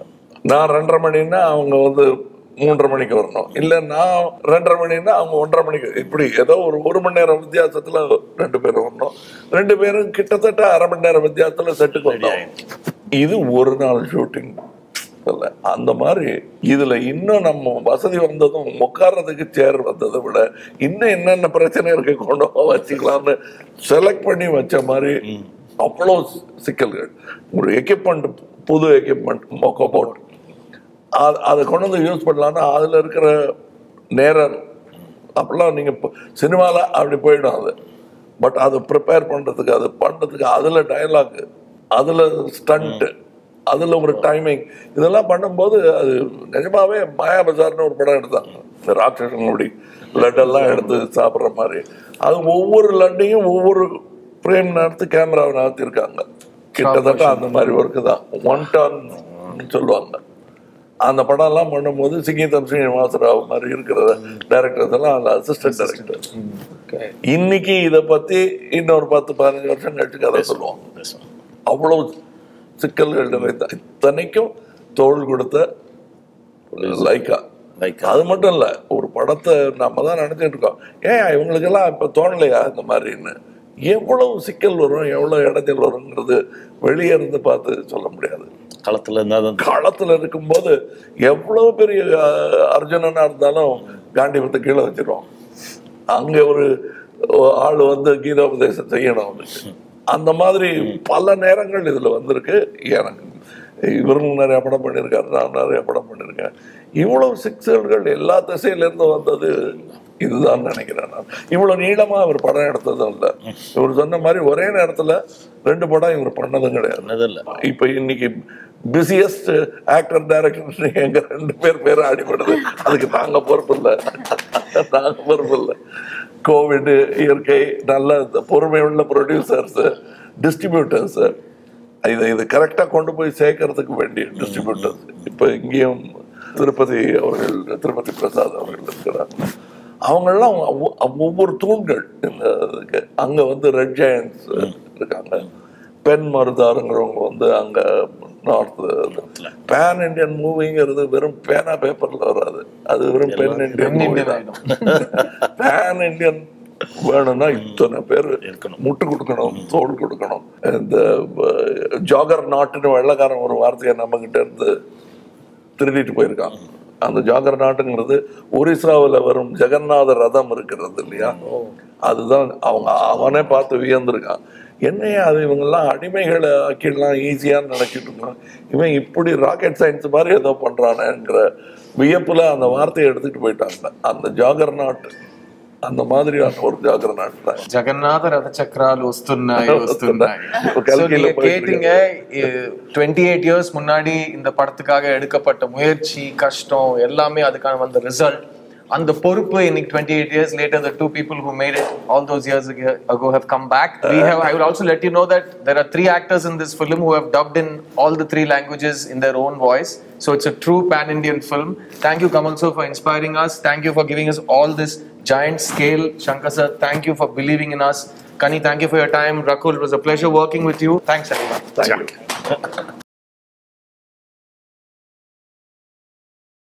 நான் 2:30 மணின்னா அவங்க வந்து 3:30 மணிக்கு வரணும், இல்லை நான் 2:30 மணின்னா அவங்க 1:30 மணிக்கு. இப்படி ஏதோ ஒரு 1 மணி நேரம் வித்தியாசத்தில் 2 பேரும் வரணும். 2 பேரும் கிட்டத்தட்ட 1/2 மணி நேரம் வித்தியாசத்தில் செட்டுக்கு வந்தோம். இது ஒரு நாள் ஷூட்டிங் இல்லை. அந்த மாதிரி இதில் இன்னும் நம்ம வசதி வந்ததும் உட்கார்றதுக்கு சேர் வந்ததை விட இன்னும் என்னென்ன பிரச்சனை இருக்கு கொண்டு வச்சுக்கலாம்னு செலக்ட் பண்ணி வச்ச மாதிரி அவ்வளோ சிக்கல்கள். ஒரு எக்யூப்மெண்ட், புது எக்யூப்மெண்ட் மொக்க போட்டு அதை கொண்டு வந்து யூஸ் பண்ணலான்னா அதில் இருக்கிற நேரம் அப்படிலாம் நீங்கள் சினிமாவில் அப்படி போயிடும் அது. பட் அதை ப்ரிப்பேர் பண்ணுறதுக்கு, அது பண்ணுறதுக்கு, அதில் டைலாக், அதில் ஸ்டண்ட்டு, அதில் ஒரு டைமிங், இதெல்லாம் பண்ணும்போது அது நிஜமாவே மாயா பஜார்னு ஒரு படம் எடுத்தாங்க. இந்த ராட்சசங்களுடைய லட்டெல்லாம் எடுத்து சாப்பிட்ற மாதிரி. அது ஒவ்வொரு லட்டையும் ஒவ்வொரு ஃப்ரேம் நடத்து கேமராவை நடத்திருக்காங்க. கிட்டத்தட்ட அந்த மாதிரி ஒர்க்கு தான் 1 டன் சொல்லுவாங்க. அந்த படம்லாம் பண்ணும்போது சிங்கீதம் ஸ்ரீனிவாசராவ் மாதிரி இருக்கிற டைரக்டர்ஸ் எல்லாம் அந்த அசிஸ்டன்ட் டைரக்டர். இன்னைக்கு இதை பற்றி இன்னொரு 10-15 வருஷம் கழிச்சு கதை சொல்லுவாங்க. அவ்வளோ சிக்கல்கள் நிறைந்த, இத்தனைக்கும் தோள் கொடுத்த லைக்கா. அது மட்டும் இல்லை, ஒரு படத்தை நம்ம தான் நினச்சிட்டு இருக்கோம், ஏன் இவங்களுக்கெல்லாம் இப்போ தோணலையா இந்த மாதிரின்னு. எவ்வளவு சிக்கல் வரும், எவ்வளோ இடைஞ்சல் வருங்கிறது வெளியே இருந்து பார்த்து சொல்ல முடியாது. களத்தில் இருக்கும்போது எவ்வளவு பெரிய அர்ஜுனனா இருந்தாலும் காண்டிபத்தை கீழே வச்சிருவோம். அங்கே ஒரு ஆள் வந்து கீதோபதேசம் செய்யணும் அவனுக்கு. அந்த மாதிரி பல நேரங்கள் இதில் வந்திருக்கு. எனக்கு இவரும் நிறைய படம் பண்ணியிருக்காரு, நான் நிறைய படம் பண்ணியிருக்கேன். இவ்வளவு சிக்கல்கள் எல்லா திசையிலேருந்து வந்தது இதுதான் நினைக்கிறேன் நான். இவ்வளோ நீளமாக இவர் படம் எடுத்ததும் இல்லை. இவர் சொன்ன மாதிரி ஒரே நேரத்தில் 2 படம் இவர் பண்ணதும் கிடையாது. இப்போ இன்னைக்கு பிஸியஸ்ட் ஆக்டர் டைரக்டர் எங்க 2 பேர் அடிபடுது. அதுக்கு நாங்கள் பொறுப்பு இல்லை. கோவிட், இயற்கை, நல்ல பொறுமை உள்ள ப்ரொடியூசர்ஸ், டிஸ்ட்ரிபியூட்டர்ஸ், இதை கரெக்டாக கொண்டு போய் சேர்க்கறதுக்கு வேண்டிய டிஸ்ட்ரிபியூட்டர்ஸ் இப்போ இங்கேயும் திருப்பதி பிரசாத் அவர்கள் இருக்கிறாங்க. அவங்கெல்லாம் ஒவ்வொரு தூண்கள் இந்த அங்கே வந்து ரெட் ஜெயண்ட்ஸ் இருக்காங்க. பென் மருதாருங்கிறவங்க வந்து அங்கே நார்த் பேன் இண்டியன் மூவிங்கிறது வெறும் பேனா பேப்பர்ல வராது, அது வெறும் பென் இண்டியன் மூவி தான். பேன் இண்டியன் வேணும்னா இத்தனை பேர் இருக்கணும், முட்டு கொடுக்கணும், தோல் கொடுக்கணும். இந்த ஜாகர் நாட்டுன்னு வெள்ளக்காரன் ஒரு வார்த்தையை நம்ம கிட்ட இருந்து திருடிட்டு போயிருக்காங்க. அந்த ஜாகர் நாட்டுங்கிறது ஒரிசாவில் வரும் ஜெகநாத ரதம் இருக்கிறது இல்லையா, அதுதான் அவனே பார்த்து வியந்திருக்கான். என்னையா அது இவங்கெல்லாம் அடிமைகளை ஆக்கிடலாம் ஈஸியான்னு நினைச்சிட்டு இருக்கான், இவன் இப்படி ராக்கெட் சயின்ஸ் மாதிரி ஏதோ பண்றானேங்கிற வியப்புல அந்த வார்த்தையை எடுத்துட்டு போயிட்டாங்க. அந்த ஜாகர் நாட்டு அந்த மாதிரியான ஒரு ஜாகர் நாட்டு தான் ஜெகநாத ரத சக்கரால் வஸ்துன்னாய். நீங்க கேட்டீங்க 28 years முன்னாடி இந்த படத்துக்காக எடுக்கப்பட்ட முயற்சி, கஷ்டம் எல்லாமே அதுக்கான வந்த ரிசல்ட். அந்த பொறுப்பு இன்னைக்கு 28 years later, the two people who made it all those years ago have come back. I will also let you know that there are 3 actors in this film who have dubbed in all the 3 languages in their own voice. So it's a true pan-Indian film. Thank you, Kamal sir, for inspiring us. Thank you for giving us all this giant scale. Shankar sir, thank you for believing in us. Kani, thank you for your time. Rakul, it was a pleasure working with you. Thanks everyone. Thank you.